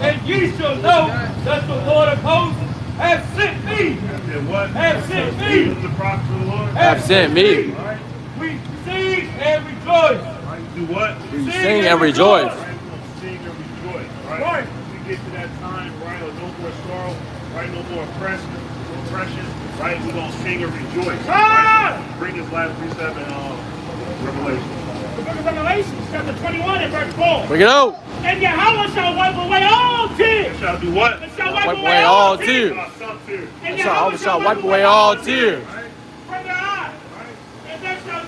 And ye shall know that the Lord of hosts has sent me. Have sent me. The prophets of the Lord. Have sent me. We sing and rejoice. Do what? We sing and rejoice. Right? We sing and rejoice. Right? We get to that time, right? Or no more sorrow, right? No more oppression. Right? We're gonna sing and rejoice. Right? Bring this last precept in Revelation. The book of Revelation, chapter 21 and verse 4. Bring it out. And Yahweh shall wipe away all tears. It shall do what? It shall Wipe away all tears. Some tears. And Yahweh shall wipe away all tears. From their eyes. And there shall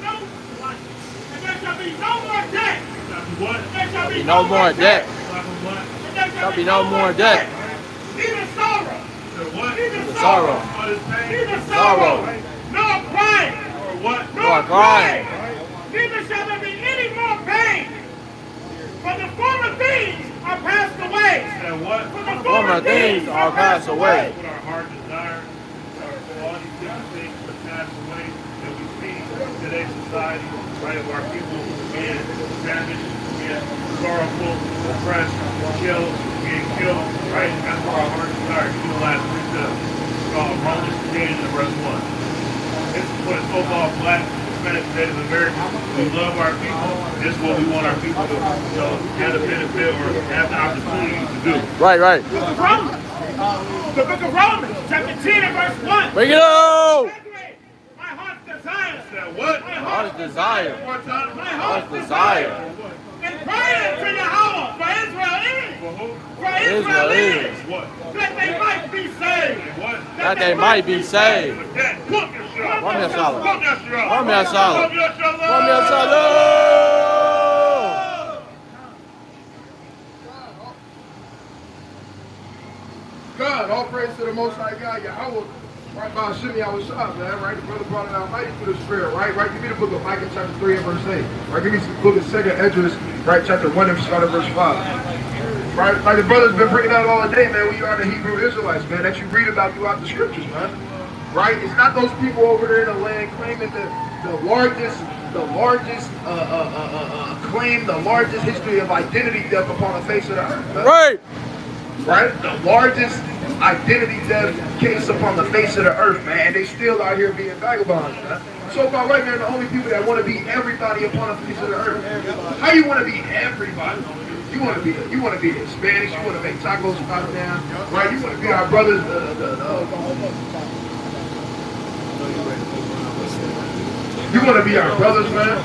be no more death. What? There shall be No more debt. And there Shall be no more debt. Neither sorrow. What? Neither Sorrow. Neither Sorrow. nor crying. Or what? Nor crying. Neither shall there be any more pain. For the former things are passed away. And what? For the Former things are passed away. What our heart desires, all these different things that pass away that we see in today's society, right? Of our people being damaged, being sorrowful, oppressed, being killed, right? That's what our heart desires. You know, last precept called Romans 10 and verse 1. This is what it's so-called black Hispanic Native Americans. We love our people. This is what we want our people to have the benefit or have the opportunity to do. Right. The book of Romans. The book of Romans, chapter 10 and verse 1. Bring it out. My heart's desire. That what? My Heart's desire. One more time. My Heart's heart's desire. And praying to Yahweh for Israel is. For who? For Israel is. What? That they might be saved. What? That they might be saved. With that, whoop your shot. Wam Yasharahla. Whoop your shot. Wam Yasharahla. Whoop your shot. Wam Yasharahla. God, all praise to the Most High God, Yahweh, Right, by Shimmy, I was shot, man. Right, the brother brought it out mighty through the spirit. Right, give me the book of Micah, chapter 3 and verse 8. Right, give me the book of 2nd Esdras, right, chapter 1 and start at verse 5. Right, like the brother's been bringing out all day, man. We are the Hebrew Israelites, man, that you read about throughout the scriptures, man. Right, it's not those people over there in the land claiming the largest claim, the largest history of identity theft upon the face of the earth. Man. Right. Right, the largest identity theft case upon the face of the earth, man, and they still out here being vagabonds, man. So-called white men are the only people that want to be everybody upon the face of the earth. How you want to be everybody? You want to be Hispanics, you want to make tacos out of them, right? You want to be our brothers, you want to be our brothers, man,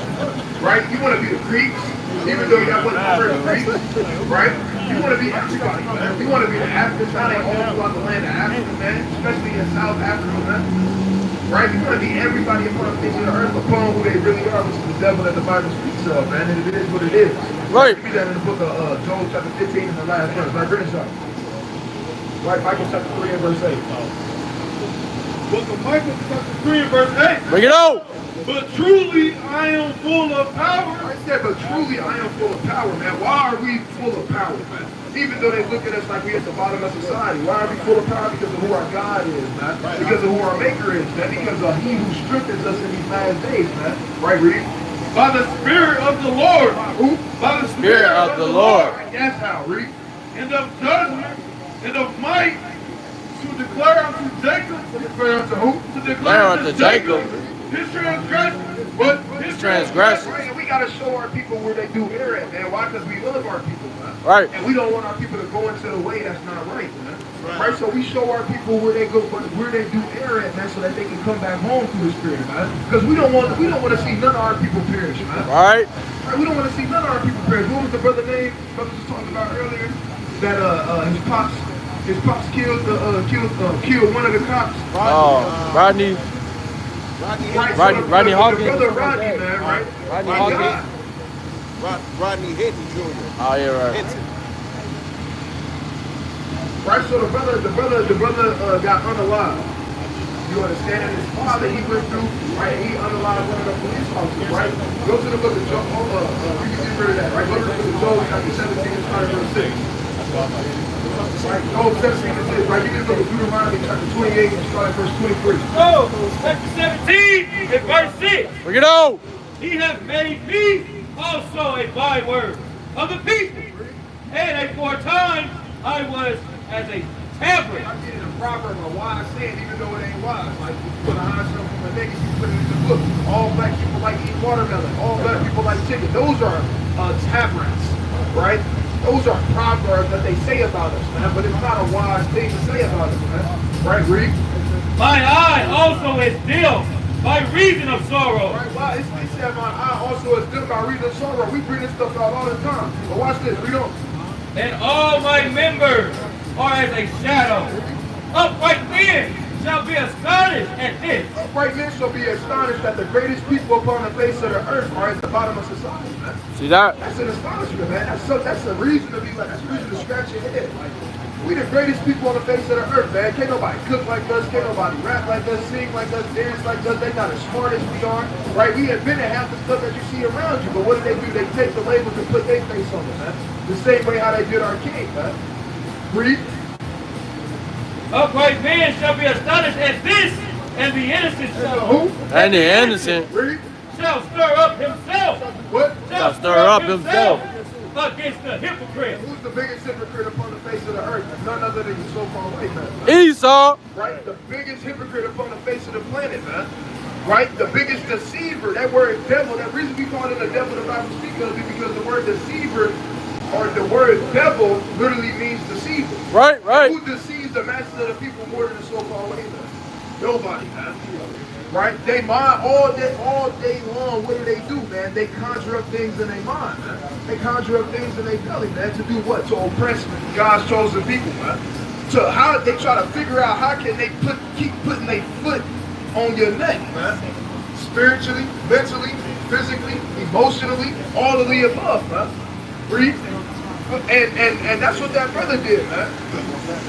right? You want to be the Greeks, even though y'all wasn't the Greeks, right? You want to be everybody, man. You want to be the Africans, now they all throughout the land of Africa, man, especially in South Africa, man. Right? You want to be everybody upon the face of the earth upon who they really are, which is the devil that the Bible speaks of, man, and it is what it is. Right. You read that in the book of Joel chapter 15 in the last verse. Right, bring this up. Right, Micah chapter 3 and verse 8. Book of Micah chapter 3 and verse 8. Bring it out. But truly I am full of power. I said, but truly I am full of power, man. Why are we full of power, man? Even though they look at us like we at the bottom of society. Why are we full of power? Because of who our God is, man. Because of who our Maker is, man. Because of He who strengthens us in these last days, man. Right, read. By the Spirit of the Lord. Who? By the Spirit of the Lord. That's how, read. And of judgment and of might to declare unto Jacob. To declare unto who? To declare unto Jacob. Jacob. His transgression. But his transgression. Right, and we got to show our people where they do err at, man. Why? Because we love our people, man. Right. And we don't want our people to go into the way that's not right, man. Right. So we show our people where they go, where they do err at, man, so that they can come back home through the Spirit, man. Because we don't want to see none of our people perish, man. Right. Right. We don't want to see none of our people perish. What was the brother name? Brother was talking about earlier that his pops killed one of the cops. Rodney. Right, Rodney Hawkins. Brother Rodney, man, right? Rodney My Hawkins. God. Rodney Hinton Jr. Oh yeah, right. Hinton. Right, so the brother got unalived. You understand? And his father, he went through, right? He unalived one of the police officers, right? Go to the book of Job. We can get rid of that, right? Go to the book of Job, chapter 17, and start at verse 6. Right, Job 17 and 6, right? Give me the book of Deuteronomy, chapter 28, and start at verse 23. Job chapter 17 and verse 6. Bring it out. He has made me also a byword of the people. And aforetime I was as a tablet. I'm getting a proverb, a wise saying, even though it ain't wise. Like, you put a high stuff from a nigga, you put it in the book. All black people like eat watermelon. All black people like chicken. Those are tabrets, right? Those are proverbs that they say about us, man. But it's not a wise thing to say about us, man. Right, read. My eye also is dim by reason of sorrow. Right, well, it said my eye also is dim by reason of sorrow. We bring this stuff out all the time. But watch this, read on. And all my members are as a shadow. Upright men shall be astonished at this. Upright men shall be astonished that the greatest people upon the face of the earth are at the bottom of society, man. See that? That's an astonishment, man. That's a reason to be like, that's a reason to scratch your head. Like, we the greatest people on the face of the earth, man. Can't nobody cook like us, can't nobody rap like us, sing like us, dance like us. They not as smart as we are, right? We invented half the stuff that you see around you, but what do? They take the labels and put their face on it, man. The same way how they did our king, man. Read. Upright men shall be astonished at this, and the innocent shall, Who? And the innocent. Read. shall stir up himself. What? Shall stir up himself against the hypocrite. Who's the biggest hypocrite upon the face of the earth? None other than you so-called white man. Esau. Right? The biggest hypocrite upon the face of the planet, man. Right? The biggest deceiver. That word devil, that reason we call it a devil the Bible speaks of is because the word deceiver or the word devil literally means deceiver. Right, right. Who deceives the masses of the people more than the so-called white man? Nobody, man. Right? They mind all day long. What do, man? They conjure up things in their mind, man. They conjure up things in their belly, man. To do what? To oppress God's chosen people, man. To how they try to figure out how can they keep putting their foot on your neck, man. Spiritually, mentally, physically, emotionally, all of the above, man. Breathe. And that's what that brother did, man.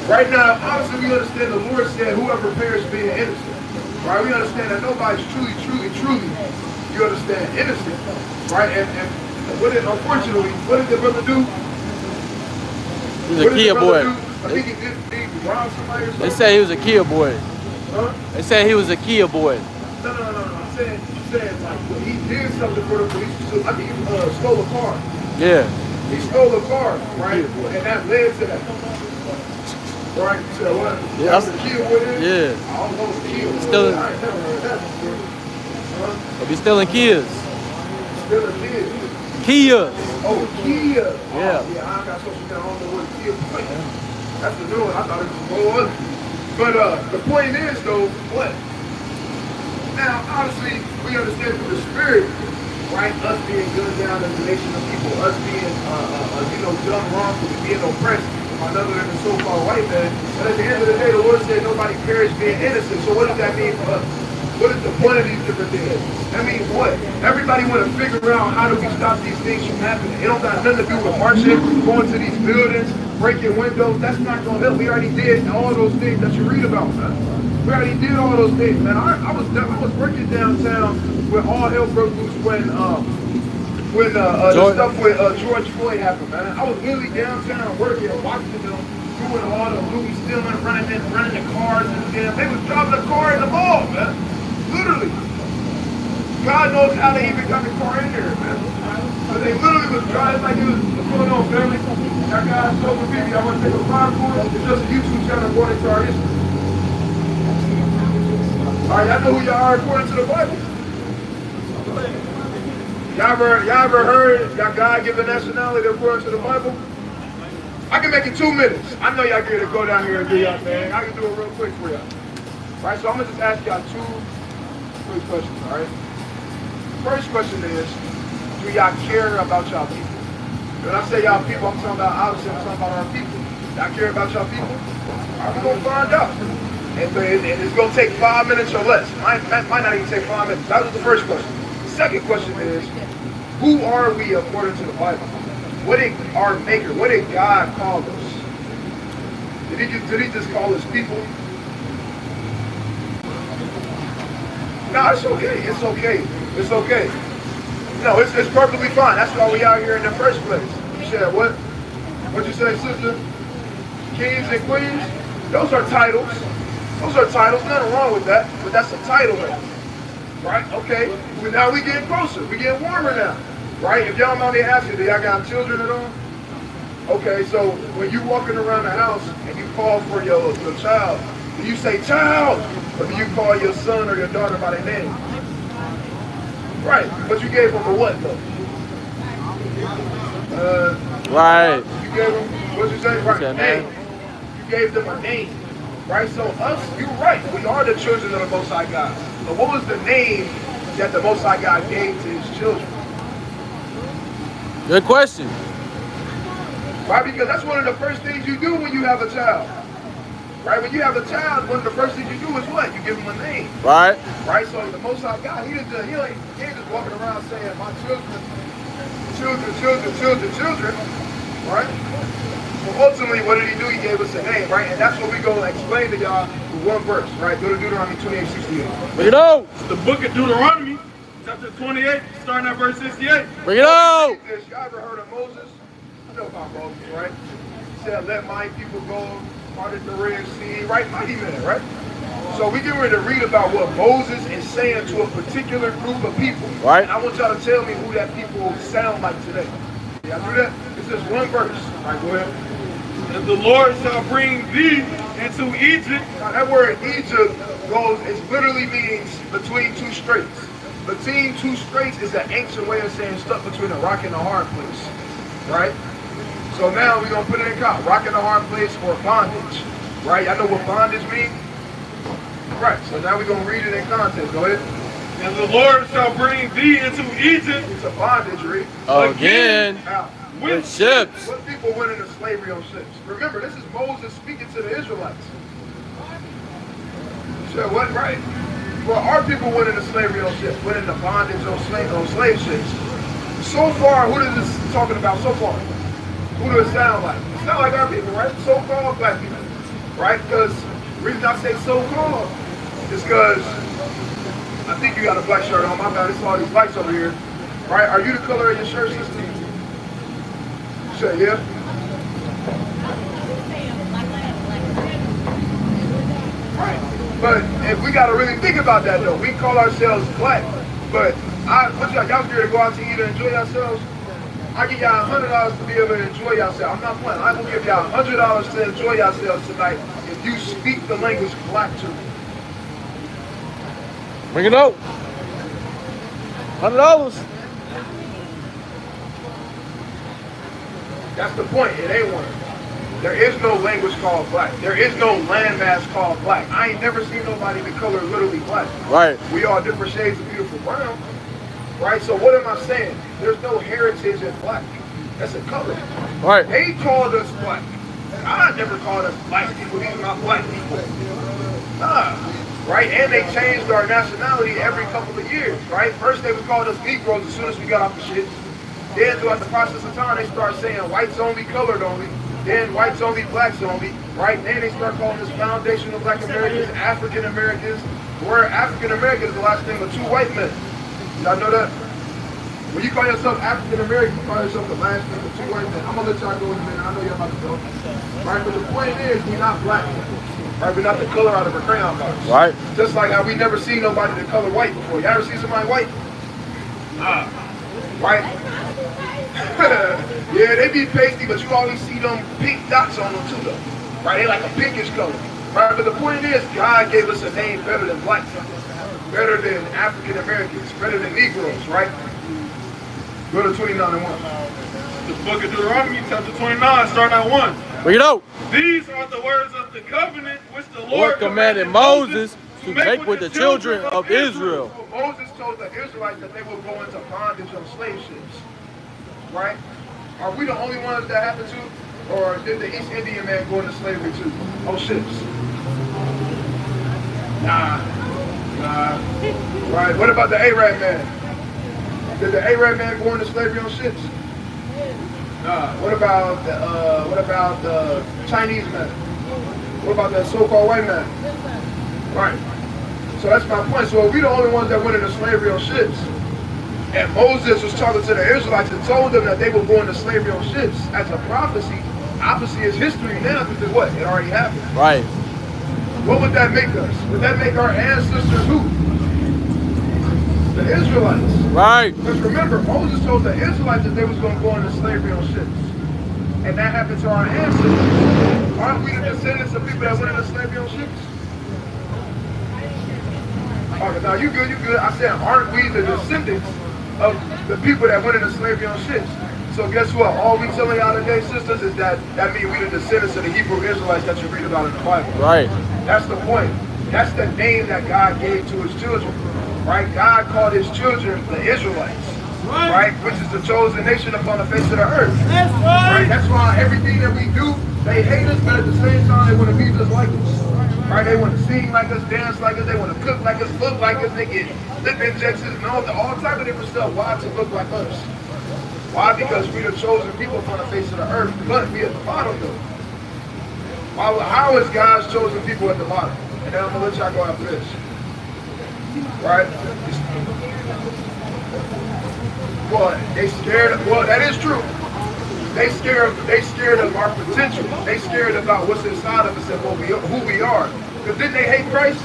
Right now, honestly, we understand the Lord said, whoever perishes being innocent. Right? We understand that nobody's truly, you understand, innocent. Right? And what did, unfortunately, what did the brother do? He's a Kia boy. I think he did rob somebody or something. They say he was a Kia boy. Huh? They say he was a Kia boy. No. I'm saying like when he did something for the police. I think he stole a car. Yeah. He stole a car, right? And that led to that. Right? So what? Yeah. That's the Kia boy is? Yeah. I don't know what the Kia was. Stealing. I ain't never heard that before. Huh? They'll be stealing Kias. Stealing Kia. Kias. Oh, Kia. Yeah. Oh, yeah, I got social media. I don't know what Kia was. That's the new one. I thought it was more other. But the point is, though, what? Now, honestly, we understand through the spirit, right? Us being gunned down as a nation of people, us being, done wrongfully, being oppressed by another than the so-called white man. But at the end of the day, the Lord said nobody perished being innocent. So what does that mean for us? What is the point of these different things? That means what? Everybody want to figure out how do we stop these things from happening. It don't got nothing to do with marching, going to these buildings, breaking windows. That's not going to help. We already did all those things that you read about, man. We already did all those things, man. I was working downtown when all hell broke loose when the stuff with George Floyd happened, man. I was literally downtown working, watching them doing all the looting, stealing, running the cars and damn. They was driving a car in the mall, man. Literally. God knows how they even got the car in there, man. But they literally was driving like it was, what's going on, family? That guy told me, baby, I want to take a ride for it. It's just a YouTube channel according to our history. Alright, y'all know who y'all are according to the Bible? Y'all ever heard y'all God give a nationality according to the Bible? I can make it 2 minutes. I know y'all get to go down here and do y'all thing. I can do it real quick for y'all. Right, so I'm gonna just ask y'all 2 quick questions, alright? First question is, do y'all care about y'all people? When I say y'all people, I'm talking about obviously, I'm talking about our people. Y'all care about y'all people? Alright, we're gonna find out. And it's gonna take 5 minutes or less. Might not even take 5 minutes. That was the first question. The second question is, who are we according to the Bible? What did our Maker, what did God call us? Did he just call us people? No, it's okay. It's okay. It's okay. No, it's perfectly fine. That's why we out here in the first place. You said what? What'd you say, sister? Kings and queens? Those are titles. Those are titles. Nothing wrong with that. But that's a title, man. Right? Okay. Well, now we getting closer. We getting warmer now. Right? If y'all mind me asking, do y'all got children at all? Okay, so when you walking around the house and you call for your child, do you say child? Or do you call your son or your daughter by their name? Right, but you gave them a what though? Right. You gave them, what'd you say? Right, name. You gave them a name. Right, so us, you're right, we are the children of the Most High God. But what was the name that the Most High God gave to his children? Good question. Right, because that's one of the first things you do when you have a child. Right, when you have a child, one of the first things you do is what? You give them a name. Right. Right, so the Most High God, he ain't just walking around saying, my children, right? Well, ultimately, what did he do? He gave us a name, right? And that's what we're going to explain to y'all with one verse, right? Go to Deuteronomy 28:68. Bring it out. The book of Deuteronomy, chapter 28, starting at verse 68. Bring it out. Y'all ever heard of Moses? I know about Moses, right? He said, let my people go, parted the Red Sea, right? Mighty man, right? So we get ready to read about what Moses is saying to a particular group of people. Right. And I want y'all to tell me who that people sound like today. Y'all do that? It's just one verse. All right, go ahead. And the Lord shall bring thee into Egypt. Now that word Egypt it literally means between two straits. Between two straits is an ancient way of saying stuck between a rock and a hard place. Right? So now we're going to put it in context. Rock and a hard place or bondage. Right? Y'all know what bondage means? Right. So now we're going to read it in context. Go ahead. And the Lord shall bring thee into Egypt. It's a bondage, right? Again. With ships. What people went into slavery on ships? Remember, this is Moses speaking to the Israelites. So what? Right. Well, our people went into slavery on ships, went into bondage on slave ships. So far, who is this talking about so far? Who does it sound like? It sounds like our people, right? So-called black people. right? Because the reason I say so-called is because I think you got a black shirt on. My bad, it's all these lights over here. Right? Are you the color of your shirt, sister? You say, yeah? Right. But if we got to really think about that, though. We call ourselves black. But what y'all here to go out to eat and enjoy yourselves? I give y'all $100 to be able to enjoy yourself. I'm not playing. I'm going to give y'all $100 to enjoy yourselves tonight if you speak the language black to me. Bring it out. $100. That's the point. It ain't one. There is no language called black. There is no landmass called black. I ain't never seen nobody the color literally black. Right. We all different shades of beautiful brown. Right? So what am I saying? There's no heritage in black. That's a color. Right. They called us black. God never called us black people. These are not black people. Nah. Right? And they changed our nationality every couple of years. Right? First they would call us Negroes as soon as we got off the shit. Then throughout the process of time, they start saying whites only, colored only. Then whites only, blacks only. Right? Then they start calling us foundational black Americans, African Americans. Where African American is the last name of two white men. Y'all know that? When you call yourself African American, you call yourself the last name of two white men. I'm gonna let y'all go in a minute. I know y'all about to go. Right? But the point is, we're not black people. Right? We're not the color out of a crayon box. Right. Just like how we never seen nobody the color white before. Y'all ever see somebody white? Right? Yeah, they be pasty, but you always see them pink dots on them too, though. Right? They like a pinkish color. Right? But the point is, God gave us a name better than black people, better than African Americans, better than Negroes, right? Go to 29 and 1. The book of Deuteronomy, chapter 29, starting at 1. Bring it out. These are the words of the covenant which the Lord Lord commanded Moses to make with the children of Israel. So Moses told the Israelites that they would go into bondage on slave ships. Right? Are we the only ones that happened to? Or did the East Indian man go into slavery too? On ships? Nah. Right? What about the Arab man? Did the Arab man go into slavery on ships? Nah. What about the Chinese man? What about the so-called white man? Right. So that's my point. So are we the only ones that went into slavery on ships? And Moses was talking to the Israelites and told them that they were going to slavery on ships as a prophecy. Prophecy is history now because what? It already happened. Right. What would that make us? Would that make our ancestors who? The Israelites. Right. Because remember, Moses told the Israelites that they was going to go into slavery on ships. And that happened to our ancestors. Aren't we the descendants of people that went into slavery on ships? Okay, now you good. I said, aren't we the descendants of the people that went into slavery on ships? So guess what? All we telling y'all today, sisters, is that means we the descendants of the Hebrew Israelites that you read about in the Bible. Right. That's the point. That's the name that God gave to his children. Right? God called his children the Israelites. Right? Which is the chosen nation upon the face of the earth. That's right. That's why everything that we do, they hate us, but at the same time, they want to be just like us. Right? They want to sing like us, dance like us, they want to cook like us, look like us, they get lip injections and all type of different stuff. Why to look like us? Why? Because we the chosen people upon the face of the earth, but we at the bottom though. How is God's chosen people at the bottom? And then I'm going to let y'all go after this. Right? Well, they scared, well that is true. They scared of our potential. They scared about what's inside of us and who we are. Because didn't they hate Christ?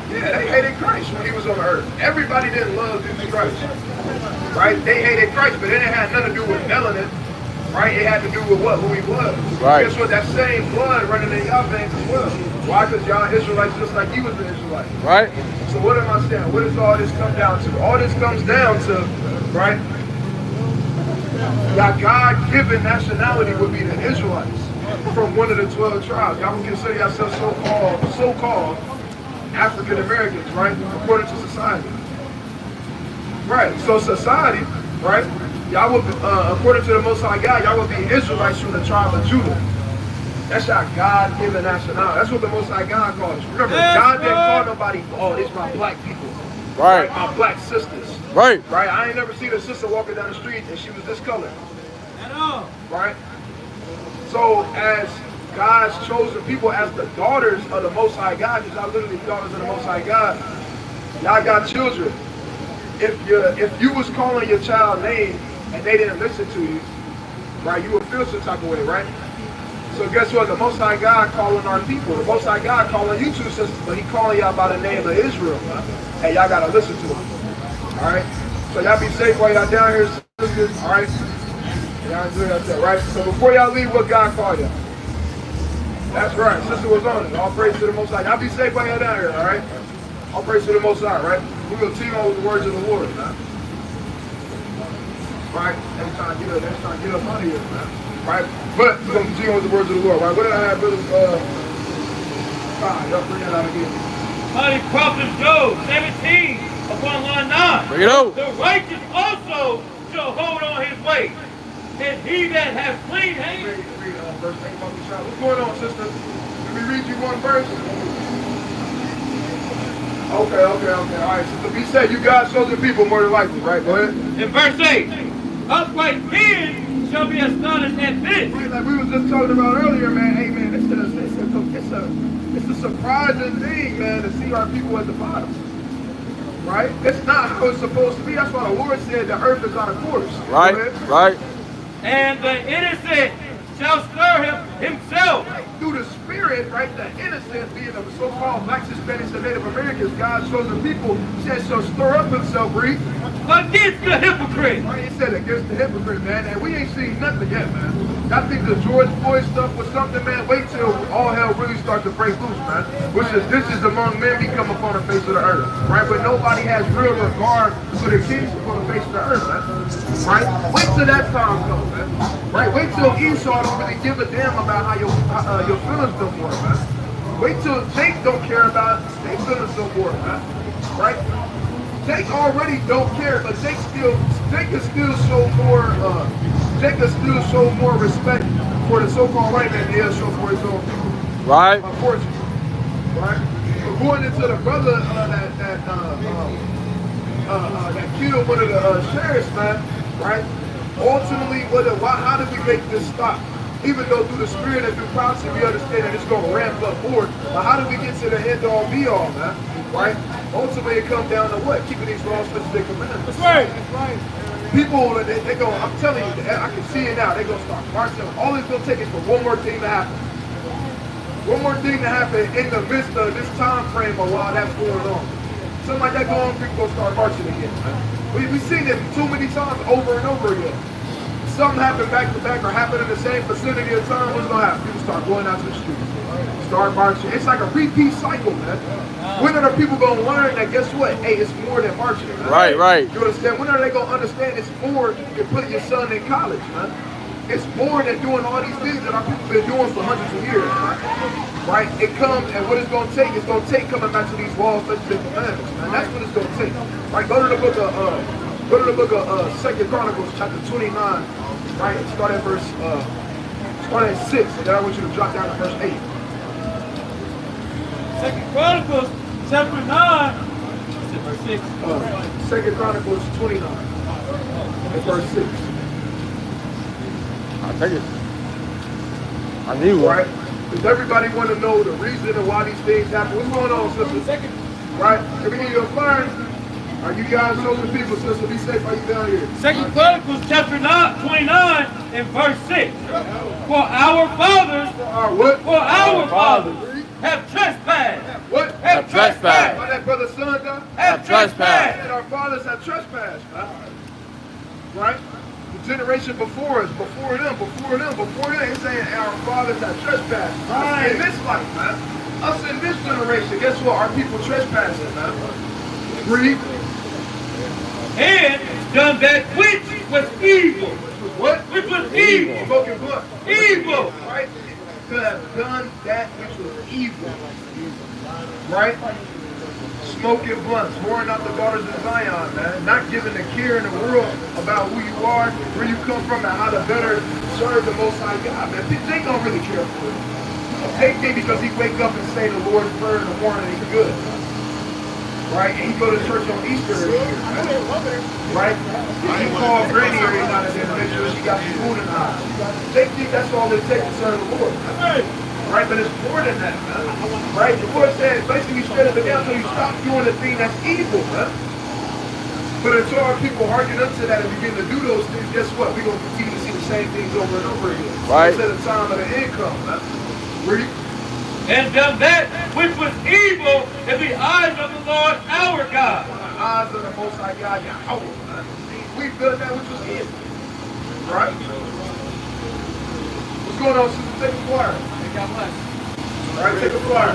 Yeah, they hated Christ when he was on earth. Everybody didn't love Jesus Christ. Right? They hated Christ, but it didn't have nothing to do with melanin. Right? It had to do with what? Who he was. Right. Guess what? That same blood running in y'all veins as well. Why? Because y'all Israelites just like he was an Israelite. Right. So what am I saying? What does all this come down to? All this comes down to, right? Your God-given nationality would be the Israelites from one of the 12 tribes. Y'all would consider yourselves so-called African Americans, right? According to society. Right. So society, right? Y'all would, according to the Most High God, y'all would be Israelites from the tribe of Judah. That's your God-given nationality. That's what the Most High God calls you. Remember, God didn't call nobody, oh, these my black people. Right. My black sisters. Right. Right? I ain't never seen a sister walking down the street and she was this color. At all. Right? So as God's chosen people, as the daughters of the Most High God, because y'all literally daughters of the Most High God, y'all got children. If you was calling your child name and they didn't listen to you, right, you would feel some type of way, right? So guess what? The Most High God calling our people. The Most High God calling you two sisters, but he calling y'all by the name of Israel. Hey, y'all gotta listen to him. All right? So y'all be safe while y'all down here, sisters. All right? Y'all do that, right? So before y'all leave, what God called y'all? That's right. Sister was on it. All praise to the Most High. Y'all be safe while y'all down here, all right? All praise to the Most High, right? We're going to team on with the words of the Lord, man. Right? Every time get up out of here, man. Right? But we're going to continue with the words of the Lord, right? What did I have, brother? Y'all bring that out again. Holy Prophet Job 17 upon line 9. Bring it out. The righteous also shall hold on his way, and he that has clean hands. Read verse 8 about the child. What's going on, sister? Let me read you one verse. Okay. All right, sister. He said you guys chosen people more than likely, right? Go ahead. In verse 8, upright men shall be astonished at this. Right, like we was just talking about earlier, man. Hey, man, it's a surprising thing, man, to see our people at the bottom. Right? It's not how it's supposed to be. That's why the Lord said the earth is on a course. Right. And the innocent shall stir himself. Through the Spirit, right, the innocent, being the so-called Black, Hispanics, and Native Americans, God's chosen people, said shall stir up himself, read. Against the hypocrite. Right, he said against the hypocrite, man, and we ain't seen nothing yet, man. I think the George Floyd stuff was something, man. Wait till all hell really starts to break loose, man. This is among men become upon the face of the earth, right? But nobody has real regard for the kings upon the face of the earth, man. Right? Wait till that time comes, man. Right? Wait till Esau don't really give a damn about how your feelings don't work, man. Wait till Jake don't care about their feelings don't work, man. Right? Jake already don't care, but Jake can still show more respect for the so-called white man than he'll show for his own people. Right. Unfortunately. Right? According to the brother that killed one of the sheriffs, man, right? Ultimately, how did we make this stop? Even though through the Spirit and through prophecy we understand that it's going to ramp up more, but how do we get to the end-all be-all, man? Right? Ultimately, it comes down to what? Keeping these laws, statutes, and commandments. That's right. People, they go, I'm telling you, I can see it now, they're going to start marching. All it's going to take is for one more thing to happen. One more thing to happen in the midst of this time frame of while that's going on. Something like that going on, people going to start marching again. We've seen it too many times over and over again. Something happened back to back or happened in the same vicinity of time, what's going to happen? People start going out to the streets. Start marching. It's like a repeat cycle, man. When are the people going to learn that, guess what? Hey, it's more than marching, man. Right. You understand? When are they going to understand it's more than putting your son in college, man? It's more than doing all these things that our people been doing for hundreds of years, man. Right? It comes, and what it's going to take, it's going to take coming back to these laws, statutes, and commandments, man. That's what it's going to take. Right? Go to the book of 2 Chronicles, chapter 29. Right? Start at 6, and then I want you to drop down to verse 8. 2 Chronicles chapter 9. Verse 6. 2 Chronicles 29, and verse 6. I'll take it. I need one. Right? Does everybody want to know the reason of why these things happen? What's going on, sister? Right? Can we give you a flyer? Are you guys chosen people, sister? Be safe. Are you down here? 2 Chronicles chapter 29 and verse 6. For our fathers, For our fathers have trespassed. What? Have trespassed. Why that brother son done? Have trespassed. And our fathers have trespassed, man. Right? The generation before us, before them, he's saying our fathers have trespassed. Right. In this life, man. Us in this generation, guess what? Our people trespassing, man. Read. And done that which was evil. What? Which was evil. Smoking blunt. Evil. Right? Could have done that which was evil. Right? Smoking blunts, whoring out the daughters of Zion, man. Not giving a care in the world about who you are, where you come from, and how to better serve the Most High God, man. They don't really care for it. They think because he wake up and say the Lord's Prayer in the morning, he's good. right? And he go to church on Easter every year, right? He called Granny every now and then to make sure she got some food in the house. They think that's all it takes to serve the Lord, right? But it's more than that, man. Right? The Lord said, basically, straight up and down, so you stop doing the thing that's evil, man. But until our people hearken unto that and begin to do those things, guess what? We're going to continue to see the same things over and over again. Right. Instead of time of the income, man. Read. And done that which was evil in the eyes of the Lord our God. In the eyes of the Most High God, Yahweh, man. We've done that which was evil. Right? What's going on, sister? Take a flyer. Right, take a flyer.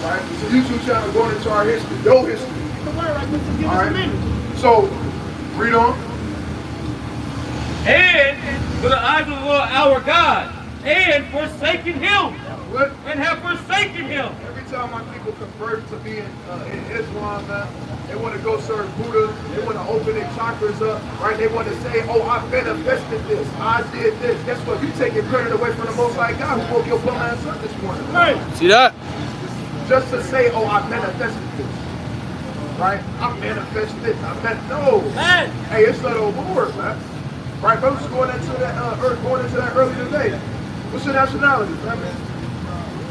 Right? It's a YouTube channel going into our history, your history. All right. So, read on. And for the eyes of the Lord our God, and forsaken him. What? And have forsaken him. Every time my people convert to being in Islam, man, they want to go serve Buddha. They want to open their chakras up, right? They want to say, oh, I manifested this. I did this. Guess what? You taking credit away from the Most High God who woke your bum ass up this morning. Right? See that? Just to say, oh, I manifested this. Right? I manifested. No. Man. Hey, it's not over, man. Right? Brothers going into that early today. What's your nationality, man?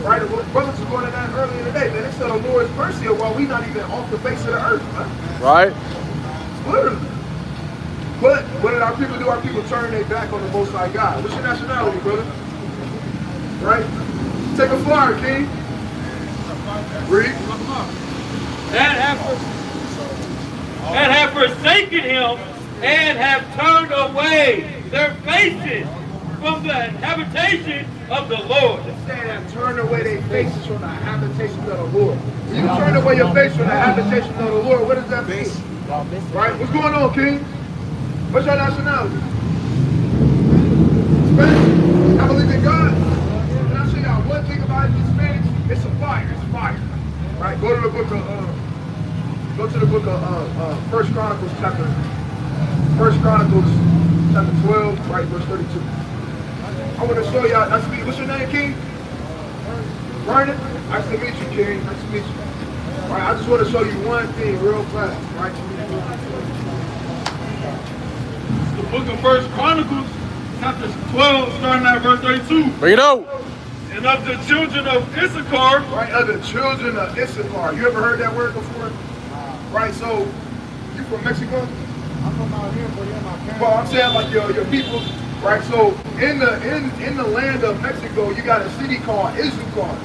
Right? Brothers are going to that earlier today, man. They said the Lord's mercy while we not even off the face of the earth, man. Right. Literally. But what did our people do? Our people turn their back on the Most High God. What's your nationality, brother? Right? Take a flyer, King. Read. That have forsaken him, and have turned away their faces from the habitation of the Lord. Saying that turn away their faces from the habitation of the Lord. When you turn away your face from the habitation of the Lord, what does that mean? Right? What's going on, King? What's your nationality? Spanish. I believe in God. Can I show y'all one thing about it in Spanish? It's a fire. It's fire. Right? Go to the book of 1 Chronicles chapter 12, right, verse 32. I want to show y'all. Nice to meet you. What's your name, King? Vernon? Nice to meet you, King. Nice to meet you. All right, I just want to show you one thing real fast, right? The book of 1 Chronicles, chapter 12, starting at verse 32. Bring it out. And of the children of Issachar. Right, of the children of Issachar. You ever heard that word before? Right, so you from Mexico? I'm from out here, but my parents. Well, I'm saying like your people, right? So in the land of Mexico, you got a city called Issachar,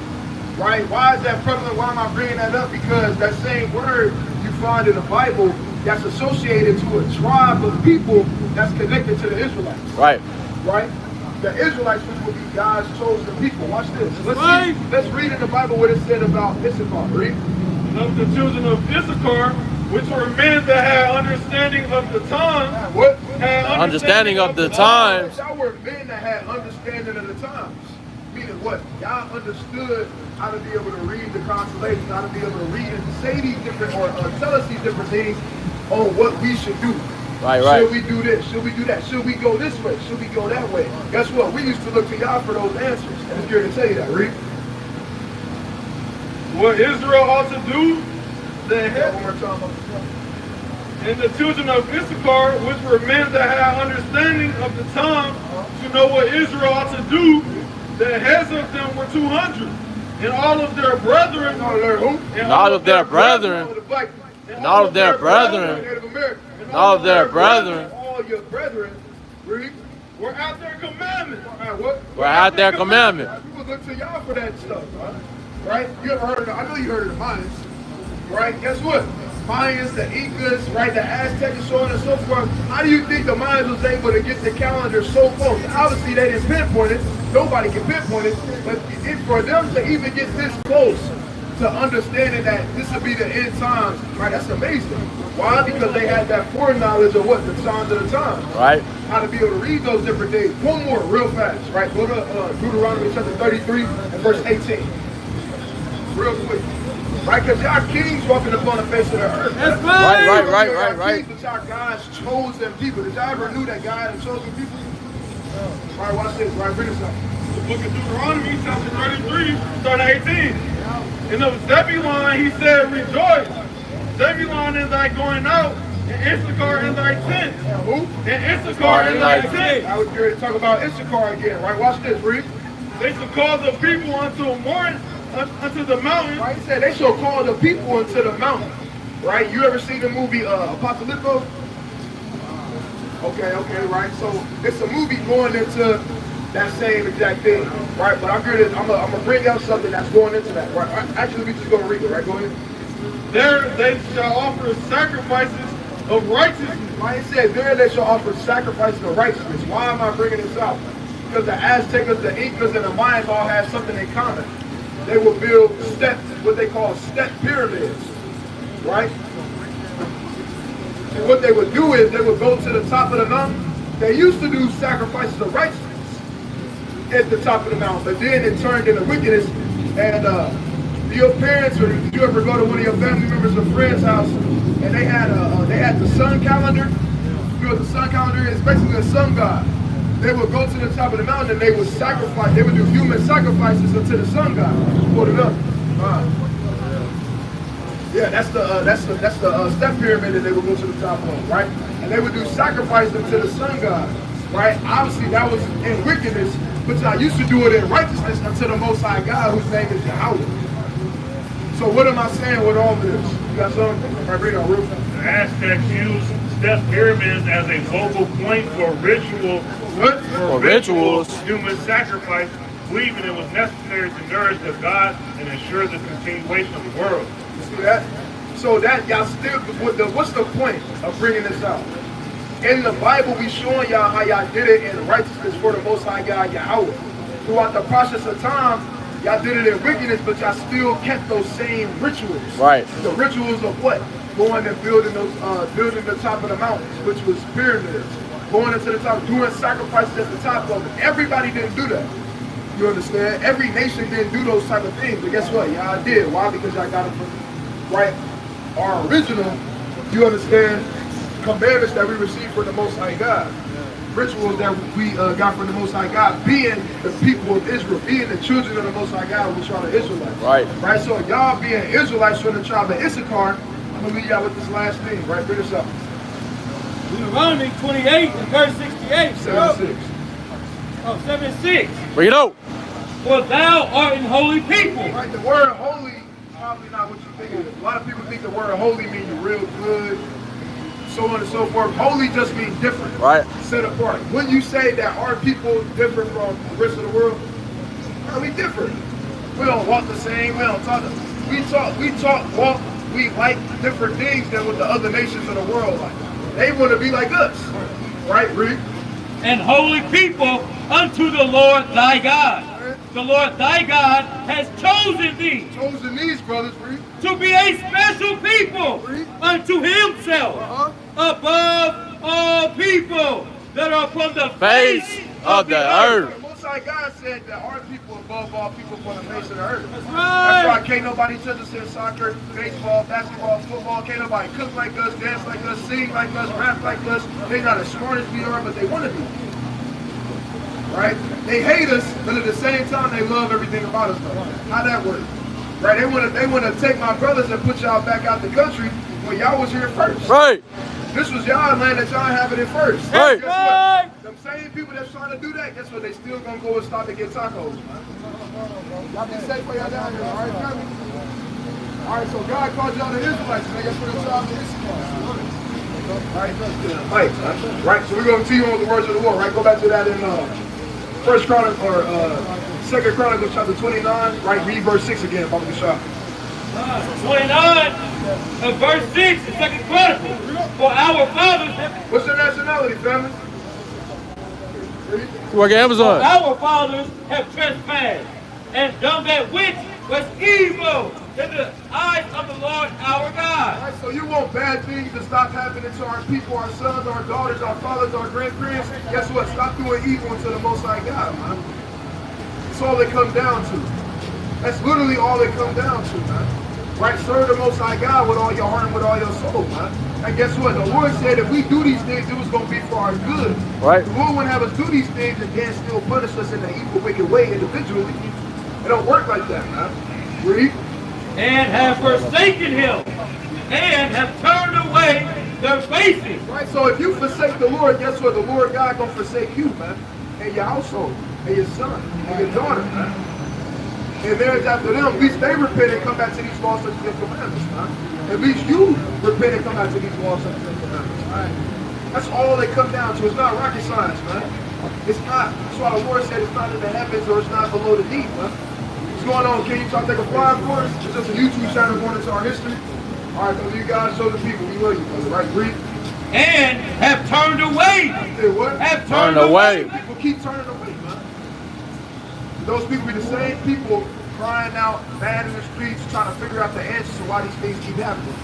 right? Why is that prevalent? Why am I bringing that up? Because that same word you find in the Bible that's associated to a tribe of people that's connected to the Israelites. Right. Right? The Israelites, which will be God's chosen people. Watch this. Let's read in the Bible what it said about Issachar. Read. And of the children of Issachar, which were men that had understanding of the times. What? Understanding of the times. Y'all were men that had understanding of the times. Meaning what? Y'all understood how to be able to read the constellations, how to be able to read and say these different, or tell us these different things on what we should do. Right. Should we do this? Should we do that? Should we go this way? Should we go that way? Guess what? We used to look to y'all for those answers. I'm scared to tell you that. Read. What Israel ought to do, One more time. and the children of Issachar, which were men that had understanding of the time, to know what Israel ought to do, the heads of them were 200, and all of their brethren, All their who? and All of their brethren. All the black. And all of their brethren. Native American. And all of their brethren. All your brethren. Read. were at their commandment. What? Were at their commandment. People look to y'all for that stuff, right? You ever heard of I know you heard of the Mayans, right? Guess what? Mayans, the Incas, right? The Aztecs, and so on and so forth. How do you think the Mayans was able to get the calendar so close? Obviously, they didn't pinpoint it. Nobody can pinpoint it. But for them to even get this close to understanding that this will be the end times, right? That's amazing. Why? Because they had that foreknowledge of what? The signs of the times. Right. How to be able to read those different things. One more, real fast, right? Go to Deuteronomy chapter 33 and verse 18. Real quick. Right? Because y'all kings walking upon the face of the earth. That's Right. Kings, but y'all God's chosen people. Did y'all ever knew that God had chosen people? All right, watch this. Right, bring this up. The book of Deuteronomy, chapter 33, starting at 18. And of Zebulun, he said, rejoice, Zebulon in thy going out, and Issachar in thy tent. Who? And Issachar in thy tent. I was here to talk about Issachar again, right? Watch this, read. They shall call the people unto the mountain. Right? He said they shall call the people into the mountain. Right? You ever seen the movie Apocalypto? Okay, right. So it's a movie going into that same exact thing, right? But I'm gonna bring out something that's going into that, right? Actually, we just gonna read it, right? Go ahead. There they shall offer sacrifices of righteousness. Right? It said there they shall offer sacrifices of righteousness. Why am I bringing this out? Because the Aztecs, the Incas, and the Mayans all had something in common. They would build steps, what they call step pyramids, right? And what they would do is they would go to the top of the mountain. They used to do sacrifices of righteousness at the top of the mountain, but then it turned into wickedness. And your parents, or did you ever go to one of your family members or friends' house, and they had the sun calendar? You know what the sun calendar is? Basically a sun god. They would go to the top of the mountain and they would sacrifice. They would do human sacrifices unto the sun god. Put it up. Yeah, that's the step pyramid that they would go to the top of, right? And they would do sacrifice unto the sun god, right? Obviously, that was in wickedness, but I used to do it in righteousness unto the Most High God, whose name is Yahweh. So what am I saying with all this? You got something? Right, bring it on, Ruth. The Aztecs used step pyramids as a focal point for ritual. What? For rituals. Human sacrifice, believing it was necessary to nourish the gods and ensure the continuation of the world. You see that? So that y'all still, what's the point of bringing this out? In the Bible, we showing y'all how y'all did it in righteousness for the Most High God, Yahweh. Throughout the process of time, y'all did it in wickedness, but y'all still kept those same rituals. Right. The rituals of what? Going and building building the top of the mountains, which was pyramids. Going into the top, doing sacrifices at the top of it. Everybody didn't do that. You understand? Every nation didn't do those type of things, but guess what? Y'all did. Why? Because y'all got it from, right? Our original, you understand, commandments that we received from the Most High God. Rituals that we got from the Most High God, being the people of Israel, being the children of the Most High God, which are the Israelites. Right. Right? So y'all being Israelites from the tribe of Issachar, I'm going to leave y'all with this last thing, right? Bring this up. Deuteronomy 28 and verse 68. 76. Oh, 76. Bring it out. For thou art an holy people. Right, the word holy is probably not what you think it is. A lot of people think the word holy means you're real good, so on and so forth. Holy just means different. Right. Set apart. When you say that our people different from the rest of the world, no, we different. We don't walk the same, we don't talk. Walk, we like different things than what the other nations of the world like. They want to be like us. Right, Reed? And holy people unto the Lord thy God. The Lord thy God has chosen thee Chosen these brothers, Reed. to be a special people unto himself above all people that are upon the Face of the earth. The Most High God said that our people above all people upon the face of the earth. That's That's right. why can't nobody touch us in soccer, baseball, basketball, football. Can't nobody cook like us, dance like us, sing like us, rap like us. They're not as smart as we are, but they want to be. Right? They hate us, but at the same time, they love everything about us, though. How that work? Right? They want to take my brothers and put y'all back out the country when y'all was here first. Right. This was y'all land that y'all having it first. Right. Guess what? Them same people that's trying to do that, guess what? They still gonna go and stop and get tacos, man. Y'all be safe while y'all down here, all right, family? All right, so God called y'all the Israelites, man. Guess what? It's y'all the Issachar. Right, so we're gonna continue on with the words of the war, right? Go back to that in First Chronicle or Second Chronicles chapter 29, right? Read verse 6 again, Baba Bishop. 29 and verse 6 in 2nd Chronicles. For our fathers have, What's your nationality, family? Work at Amazon. our fathers have trespassed and done that which was evil in the eyes of the Lord our God. Right, so you want bad things to stop happening to our people, our sons, our daughters, our fathers, our grandparents? Guess what? Stop doing evil unto the Most High God, man. That's all it comes down to. That's literally all it comes down to, man. Right? Serve the Most High God with all your heart and with all your soul, man. And guess what? The Lord said if we do these things, it was going to be for our good. Right. The Lord wouldn't have us do these things and then still punish us in an evil, wicked way individually. It don't work like that, man. Read. And have forsaken him and have turned away their faces. Right? So if you forsake the Lord, guess what? The Lord God gonna forsake you, man. And your household, and your son, and your daughter, man. And there's after them, at least they repent and come back to these laws, statutes, and commandments, man. At least you repent and come back to these laws, statutes, and commandments, right? That's all they come down to. It's not rocket science, man. It's not. That's why the Lord said it's not in the heavens or it's not below the deep, man. What's going on? Can you take a fly for us? It's just a YouTube channel going into our history. All right, so you guys show the people. We love you, brother. Right, read. And have turned away. Say what? Have turned away. People keep turning away, man. Those people be the same people crying out, mad in the streets, trying to figure out the answers to why these things keep happening.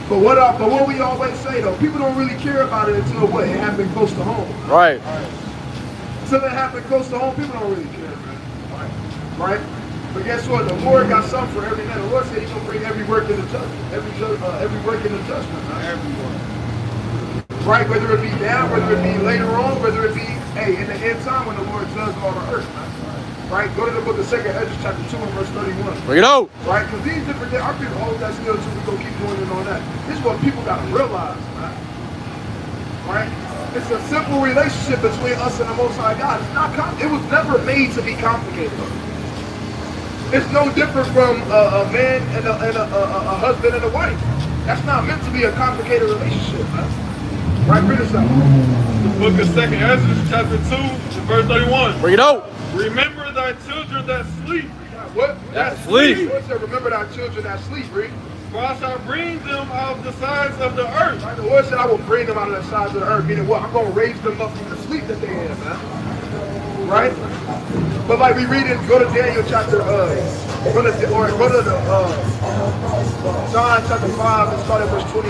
But what we always say though, people don't really care about it until what? It happened close to home. Right. Until it happened close to home, people don't really care, man. Right? But guess what? The Lord got something for every man. The Lord said He's gonna bring every work into judgment. Every work into judgment, man. Everyone. Right? Whether it be now, whether it be later on, whether it be, hey, in the end time when the Lord judges all the earth, man. Right? Go to the book of 2 Ezra chapter 2 and verse 31. Bring it out. Right? Because these different things, our people hold that still too. We're going to keep going in on that. This is what people got to realize, man. Right? It's a simple relationship between us and the Most High God. It's not it was never made to be complicated. It's no different from a man and a husband and a wife. That's not meant to be a complicated relationship, man. Right? Read this out. The book of 2 Ezra chapter 2 verse 31. Bring it out. Remember thy children that sleep. What? That sleep. Lord said, remember thy children that sleep, read. For I shall bring them out of the sides of the earth. Right? The Lord said, I will bring them out of the sides of the earth. Meaning what? I'm going to raise them up from the sleep that they in, man. Right? But like we read it, go to Daniel chapter, go to John chapter 5 and start at verse 24.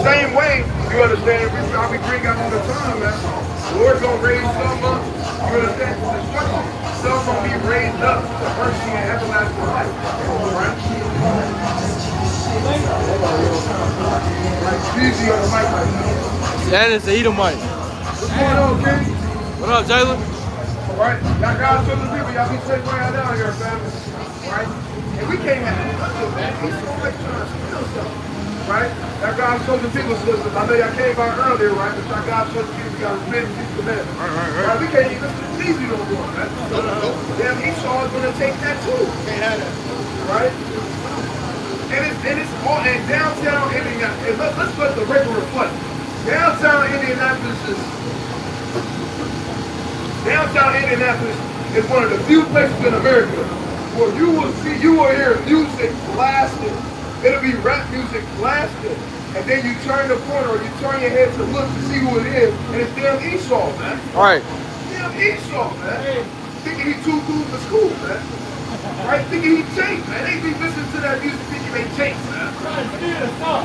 Same way, you understand, we bring out all the time, man. The Lord's going to raise some up, you understand, for destruction. Some going to be raised up to mercy and everlasting life. Right? Right, easy on the mic right now. That is the Edomite. What's going on, King? What up, Jalen? Right? Y'all guys show the people, y'all be safe right down here, family. Right? And we can't have nothing, man. He's so much trying to steal something. Right? That God showed the people systems. I know y'all came by earlier, right? But y'all God showed the people we got to repent and keep the commandments. Right? We can't even listen to these people no more, man. Damn, Esau is going to take that too. Can't have that. Right? And it's all in downtown Indianapolis. Let's let the record reflect. Downtown Indianapolis is one of the few places in America where you will hear music blasted. It'll be rap music blasted. And then you turn the corner or you turn your head to look to see who it is, and it's damn Esau, man. All right. Damn Esau, man. Thinking he too cool for school, man. Right? Thinking he changed, man. They be listening to that music thinking they changed, man.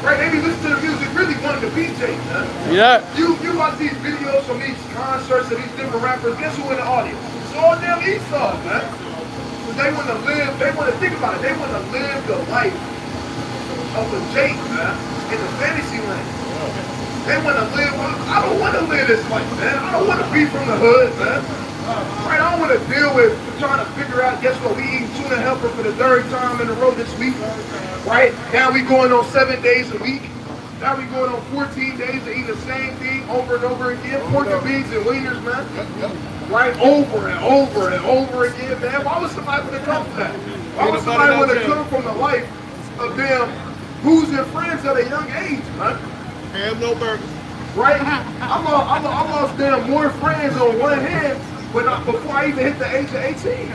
Right? They be listening to the music really wanting to be changed, man. Yeah. You watch these videos from these concerts of these different rappers, guess who in the audience? It's all damn Esau, man. But they want to live, they want to think about it, they want to live the life of a Jake, man, in the fantasy land. They want to live, I don't want to live this life, man. I don't want to be from the hood, man. Right, I don't want to deal with trying to figure out, guess what, we eating tuna helper for the third time in a row this week. Right, now we going on 7 days a week. Now we going on 14 days to eat the same thing over and over again. Pork and beans and wieners, man. Right, over and over and over again, man. Why would somebody want to come from that? Why would somebody want to come from the life of them who's their friends at a young age, man? Have no burgers. Right? I lost damn more friends on one hand before I even hit the age of 18.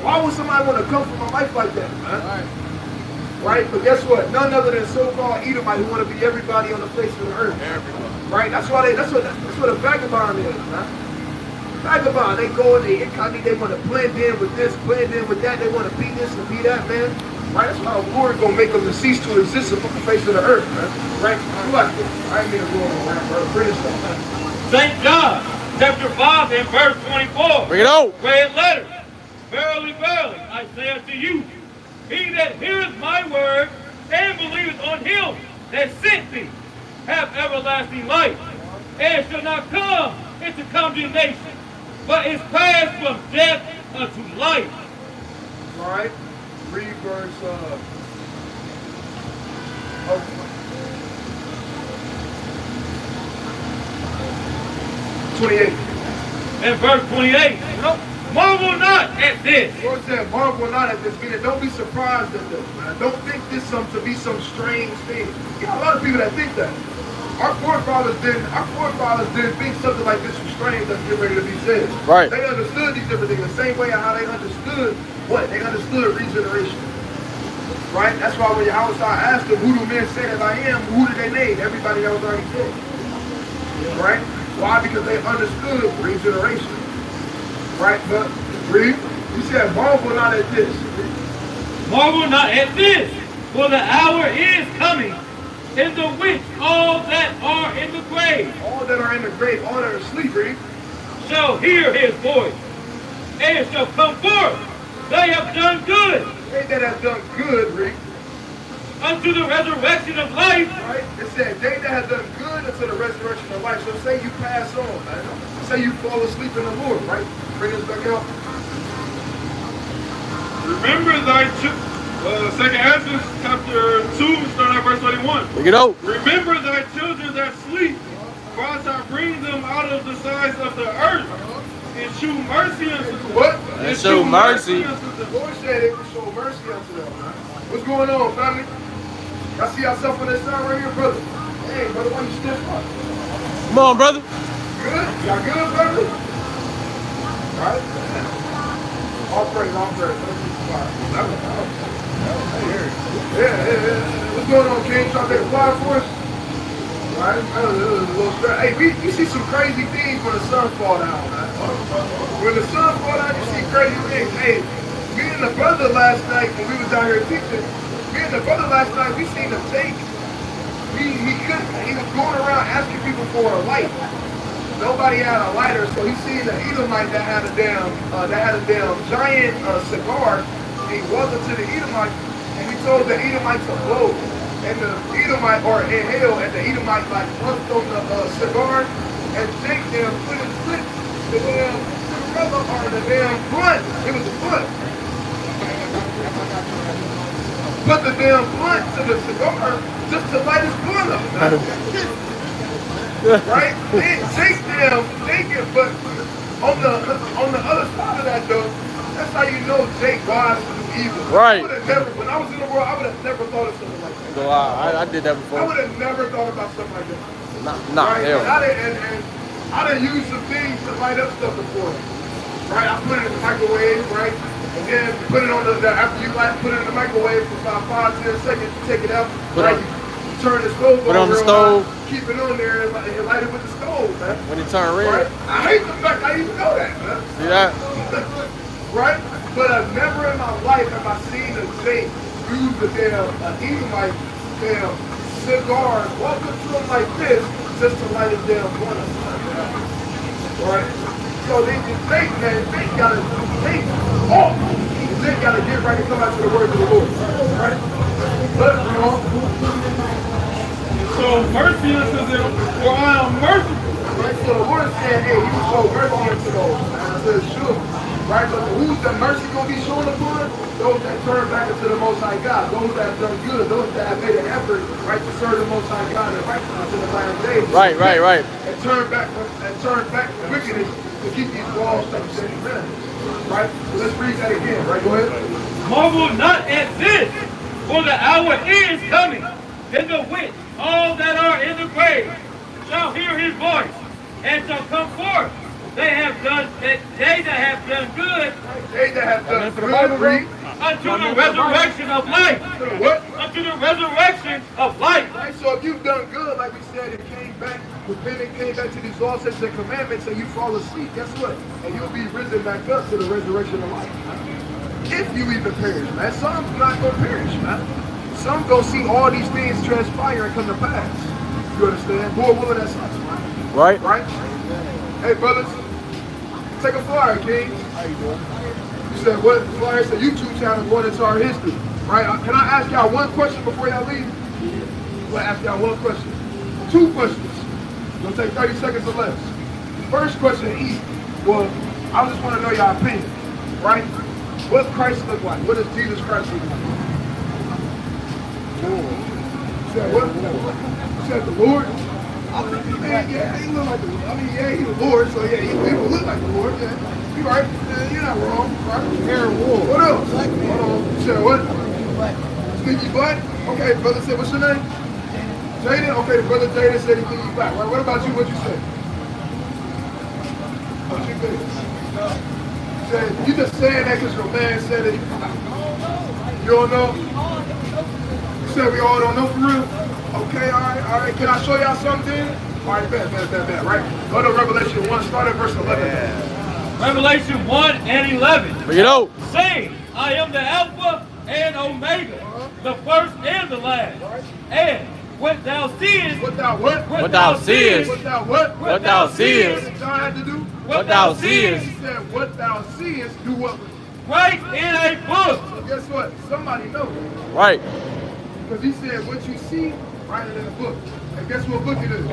Why would somebody want to come from a life like that, man? Right? But guess what? None other than so-called Edomite who want to be everybody on the face of the earth. Everybody. Right? That's what a vagabond is, man. Vagabond, they go and they want to blend in with this, blend in with that, they want to be this and be that, man. Right? That's how the Lord gonna make them to cease to exist upon the face of the earth, man. Right? Like it. I ain't mean to go on that, bro. Finish that. St. John, chapter 5 and verse 24. Bring it out. Red letter. Verily, verily, I say unto you, he that heareth my word and believeth on him that sent me have everlasting life, and shall not come into condemnation, but is passed from death unto life. All right. Read verse 28. And verse 28. Marvel not at this. The Lord said, marvel not at this, meaning don't be surprised at this, man. Don't think this to be some strange thing. You got a lot of people that think that. Our forefathers didn't think something like this was strange that's getting ready to be said. Right. They understood these different things the same way how they understood what? They understood regeneration. Right? That's why when Yahweh asked them, who do men say that I am, who did they name? Everybody that was already dead. Right? Why? Because they understood regeneration. Right? But read. You said, marvel not at this. Marvel not at this, for the hour is coming, in the which all that are in the grave, All that are in the grave, all that are asleep, read. shall hear his voice, and shall come forth. They have done good They that have done good, read. unto the resurrection of life. Right? It said, they that have done good unto the resurrection of life. So say you pass on, man. Say you fall asleep in the Lord, right? Bring us back out. Remember thy second Ezra chapter 2, starting at verse 31. Look it out. Remember thy children that sleep, for I shall bring them out of the sides of the earth, and shew mercy unto them. What? And show mercy. unto The them. Lord said it would show mercy unto them. Man. What's going on, family? Y'all see yourself on this side right here, brother? Hey, brother, why you stiff up? Come on, brother. Good? Y'all good, brother? Right? All praise, all praise. Yeah. What's going on, King? Trying to take a fly for us? Right? A little stress. Hey, you see some crazy things when the sun fall down, man. When the sun fall down, you see crazy things. Hey, me and the brother last night, when we was out here teaching, we seen him take. He was going around asking people for a light. Nobody had a lighter, so he seen the Edomite that had a damn giant cigar. He walked up to the Edomite and he told the Edomite to blow. And the Edomite, or inhale, and the Edomite like puffed on the cigar and Jake them put his lips the damn rubber or the damn blunt. It was a blunt. Put the damn blunt to the cigar just to light his blunt up. Right? Jake them thinking, but on the other side of that though, that's how you know Jake wise to do evil. Right. When I was in the world, I would have never thought of something like that. So I did that I before. would have never thought about something like that. Nah, Right? hell. And I done used some things to light up stuff before. Right? I put it in the microwave, right? And then put it on after you put it in the microwave for about 5-10 seconds, you take it out, right? You turn the stove Put it on the real stove. high, keep it on there and light it with the stove, man. When it turned red. Right? I hate the fact I even know that, man. See that? Right? But I've never in my life have I seen a Jake use the damn Edomite damn cigar, walk up to him like this just to light his damn blunt up. Right? So they gotta get right and come out to the word of the Lord. Right? But you know, So mercy unto them, for I am merciful. right? So the Lord said, hey, you show mercy unto those. And I said, sure. Right? But who's the mercy gonna be shown upon? Those that turn back into the Most High God. Those that have done good. Those that have made an effort, right, to serve the Most High God and righteousness in the last days. Right. And turn back from wickedness to keep these walls from setting minutes. Right? So let's read that again. Right? Go ahead. Marvel not at this, for the hour is coming, in the which all that are in the grave shall hear his voice, and shall come forth. They that have done good They that have done good, read. unto the resurrection of life. What? Unto the resurrection of life. Right, so if you've done good, like we said, and came back, repented, came back to these laws, statutes, and commandments, and you fall asleep, guess what? And you'll be risen back up to the resurrection of life. If you even perish, man. Some not gonna perish, man. Some gonna see all these things transpire and come to pass. You understand? More willing than such, man. Right. Right? Hey, brothers, take a flyer, King. How you doing? You said what? Flyer? It's a YouTube channel going into our history. Right? Can I ask y'all one question before y'all leave? I'm gonna ask y'all one question. 2 questions. It's gonna take 30 seconds or less. First question is, well, I just want to know your opinion. Right? What Christ look like? What does Jesus Christ look like? Said what? Said the Lord. I mean, man, yeah, he look like the Lord. I mean, yeah, he's the Lord, so yeah, he will look like the Lord. Yeah, you're right. Yeah, you're not wrong. Right? Hair and wool. What else? Hold on. You said what? Stinky butt. Okay, brother said, what's your name? Jaden. Okay, the brother Jaden said he think he's black. Right? What about you? What you say? What you think? You said you just saying that because your man said it. You don't know? You said we all don't know for real? Okay, all right. Can I show y'all something? All right, bet, right? Go to Revelation 1, start at verse 11. Yeah. Revelation 1 and 11. Bring it out. Saying, I am the Alpha and Omega, the first and the last. And what thou seest, What thou what? What thou seest. What thou what? What thou seest. What did John had to do? What thou seest. He said, what thou seest, do what? write in a book. So guess what? Somebody knows. Right. Because he said, what you see, write it in a book. And guess what book it is?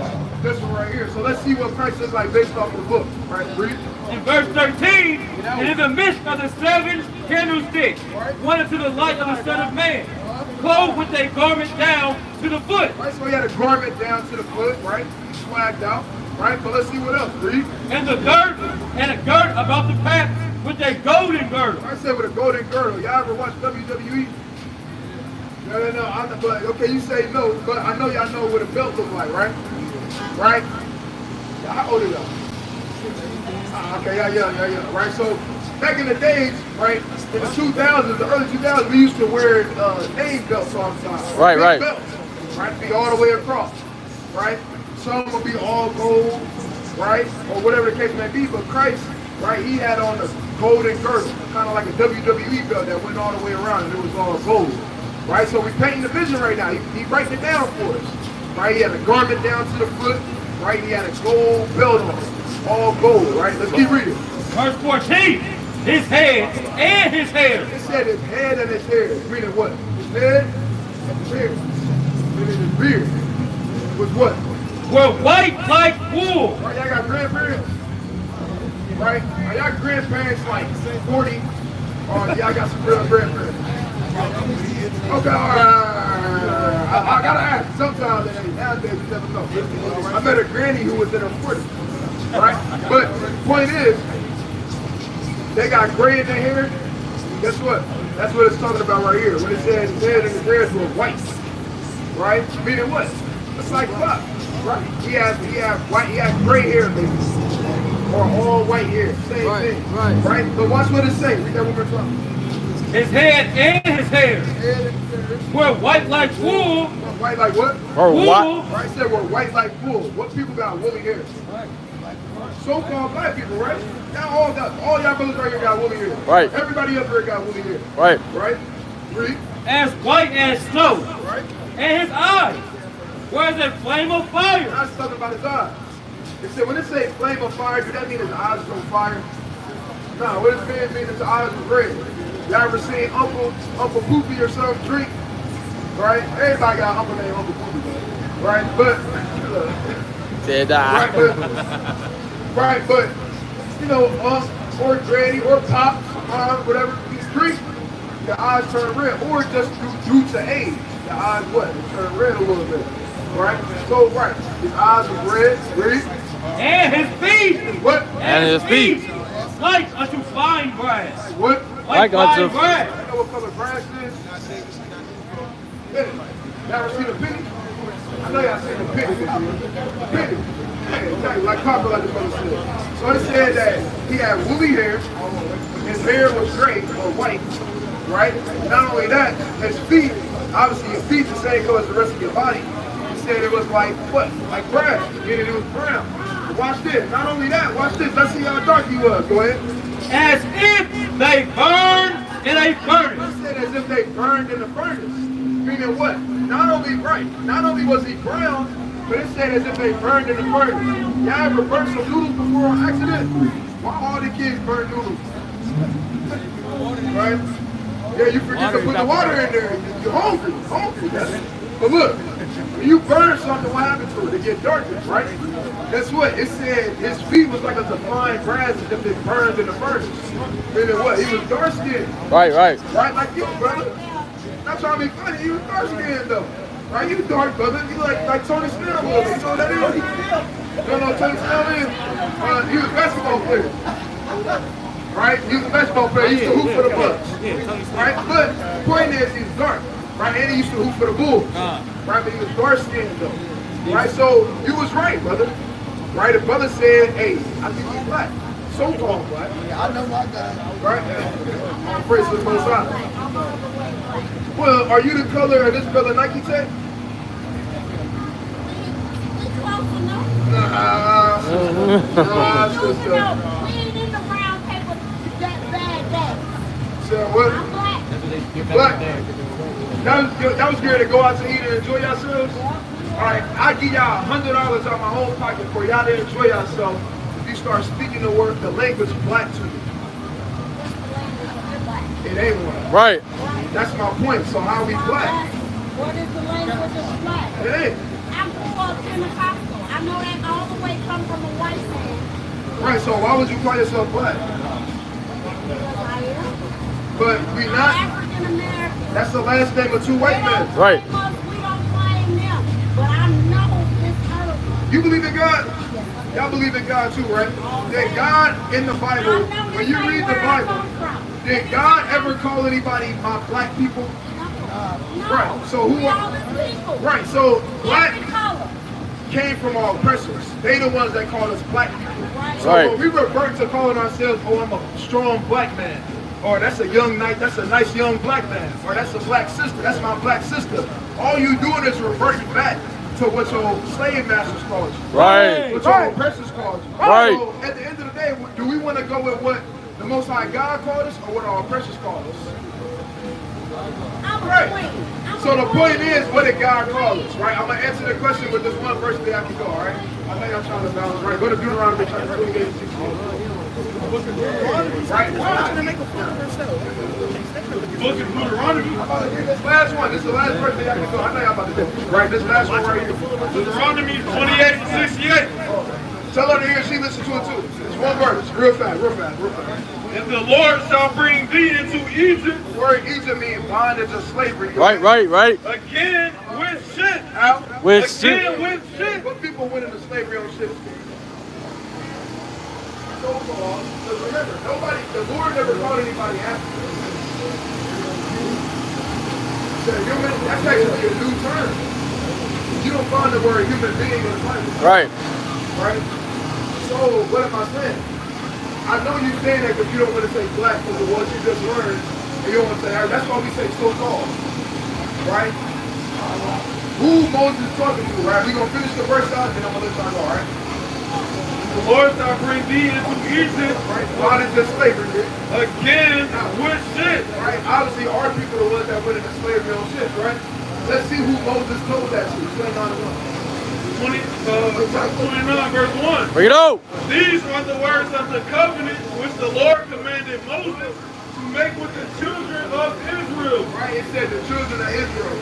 This one right here. So let's see what Christ is like based off the book. Right, read. In verse 13, and in the midst of the seven candlesticks, one unto the light of the Son of Man, clothed with a garment down to the foot. Right, so he had a garment down to the foot, right? He swagged out, right? But let's see what else. Read. And the girt, and a girt about the paps with a golden girdle. I said with a golden girdle. Y'all ever watch WWE? No. But okay, you say no, but I know y'all know what a belt look like, right? Right? How old are y'all? Okay, yeah. Right, so back in the days, right, in the 2000s, the early 2000s, we used to wear name belts all the time. Right. Belts, right, be all the way across, right? Some will be all gold, right, or whatever the case may be. But Christ, right, he had on a golden girdle, kind of like a WWE belt that went all the way around, and it was all gold. Right, so we're painting the vision right now. He writing it down for us. Right, he had a garment down to the foot. Right, he had a gold belt on it, all gold. Right, let's keep reading. Verse 14, his head and his hair. It said his head and his hair. Meaning what? His head and his hair. Meaning his beard was what? Were white like wool. Right, y'all got grandparents. Right, are y'all grandparents like 40, or y'all got some real grandparents? Okay, all right. I gotta ask. Sometimes it ain't. Nowadays, you never know. I met a granny who was in her 40s, right? But the point is, they got gray in their hair. Guess what? That's what it's talking about right here. When it says his head and his hairs were white, right? Meaning what? It's like what? Right? He had white. He had gray hair, maybe, or all white hair. Same thing, right? But watch what it say. Read that one more time. His head and his hair were white like wool. White like what? Or wool. what? Right, said we're white like wool. What people got woolly hair? So-called black people, right? Now all y'all brothers right here got woolly hair. Right. Everybody up here got woolly hair. Right. Right? Read. As white as snow. Right. And his eyes were as a flame of fire. That's talking about his eyes. It said when it say flame of fire, does that mean his eyes is on fire? No, what it mean his eyes was red. Y'all ever seen Uncle Poopy or something drink? Right? Everybody got Uncle named Uncle Poopy. Right? But right, but you know, or Granny or Pops, whatever you drink, the eyes turn red. Or just due to age, the eyes what? They turn red a little bit. Right? So right, his eyes are red, read. And his feet. What? And his feet. Like unto fine brass. What? Like unto fine brass. You know what color brass is? Penny. Y'all ever seen a penny? I know y'all seen a penny this year. Penny. Yeah, exactly. Like Papa, like the brother said. So it said that he had woolly hair, his hair was gray or white, right? Not only that, his feet, obviously your feet the same color as the rest of your body. He said it was like what? Like brass, meaning it was brown. Watch this. Not only that, watch this. Let's see how dark he was. Go ahead. As if they burned in a furnace. It said as if they burned in the furnace. Meaning what? Not only was he brown, but it said as if they burned in the furnace. Y'all ever burnt some noodles before on accident? Why all the kids burn noodles? Right? Yeah, you forget to put the water in there. You're hungry. But look, when you burn something, what happens to it? It gets darker, right? Guess what? It said his feet was like a fine brass as if it burned in the furnace. Meaning what? He was dark skinned. Right. Right, like you, brother. Not trying to be funny. He was dark skinned though. Right? You dark, brother. You like Tony Snell a little bit. You know what that is? You don't know what Tony Snell is? He was a basketball player. Right? He was a basketball player. He used to hoop for the Bucks. Right? But the point is, he's dark. Right? And he used to hoop for the Bulls. Right? But he was dark skinned though. Right? So you was right, brother. Right? The brother said, hey, I think he's black. So-called black. Yeah, I know my guy. Right? Praise to the Most High. Well, are you the color of this brother Nike tag? Nah, sister. We ain't in the round table that bad day. So what? I'm Black. black. That was good to go out to eat and enjoy yourselves. All right, I give y'all $100 out of my own pocket for y'all to enjoy yourselves. If you start speaking the word, the language black to you. It ain't one. Right. That's my point. So how we black? What is the language of black? It ain't. I'm for Pentecostal. I know that all the way comes from a white man. Right, so why would you call yourself black? Because I am. But we not. African American. That's the last name of two white men. Right. We don't claim them. But I know this earth. You believe in God? Y'all believe in God too, right? Did God in the Bible, when you read the Bible, did God ever call anybody my black people? Right, so who are, right, so black came from our oppressors. They the ones that called us black people. So Right. when we revert to calling ourselves, oh, I'm a strong black man, or that's a young knight, that's a nice young black man, or that's a black sister, that's my black sister. All you doing is reverting back to what your slave masters called you. Right. What your oppressors called you. Right. So at the end of the day, do we want to go with what the Most High God called us or what our oppressors called us? Right. So the point is, what did God call us, right? I'm going to answer the question with this one verse that I can go, all right? I think I'm trying to balance, right? Go to Deuteronomy chapter 28 and 16. Right? Book of Deuteronomy. This last one, this is the last verse that I can go. I know y'all about to do. Right, this last one right here. Deuteronomy 28 and 68. Tell her to hear, she listen to it too. It's one verse, real fast, real fast, real fast. And the Lord shall bring thee into Egypt. The word Egypt means bondage or slavery. Right. Again with shit. Out. With Again shit. with shit. What people went into slavery on ships? So called. Because remember, nobody, the Lord never called anybody African. So human, that's actually a new term. You don't find the word human being in the Bible. Right. Right? So what am I saying? I know you're saying that because you don't want to say black because of what you just learned, and you don't want to say Arab. That's why we say so-called. Right? Who Moses talking to, right? We're going to finish the verse out, and I'm going to let y'all go, all right? The Lord shall bring thee into Egypt. Right? Bondage and slavery, right? Again with shit. Right? Obviously, our people are the ones that went into slavery on ships, right? Let's see who Moses told that to. 29:1. 29 verse 1. Bring it out. These are the words of the covenant which the Lord commanded Moses to make with the children of Israel. Right? It said the children of Israel.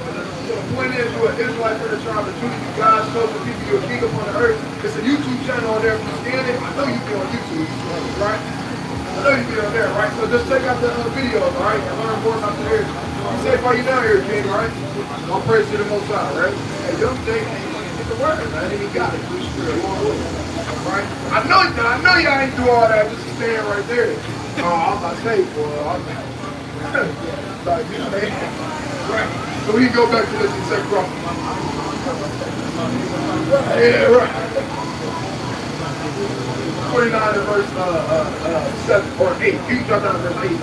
So the point is, you're an Israelite from the tribe of Judah. You God's chosen people. You're a king upon the earth. It's a YouTube channel on there. If you scan it, I know you be on YouTube, right? I know you be on there, right? So just check out the videos, all right? And learn more about the area. You safe while you down here, King, right? All praise to the Most High, right? Hey, young thing, get the word, man. And he got it. Right? I know y'all ain't do all that just to stand right there. Oh, I'm not safe, boy. Like, you know, right. So we can go back to this and say, bro. Yeah, right. 29 to verse 7 or 8. You can drop down to verse 8.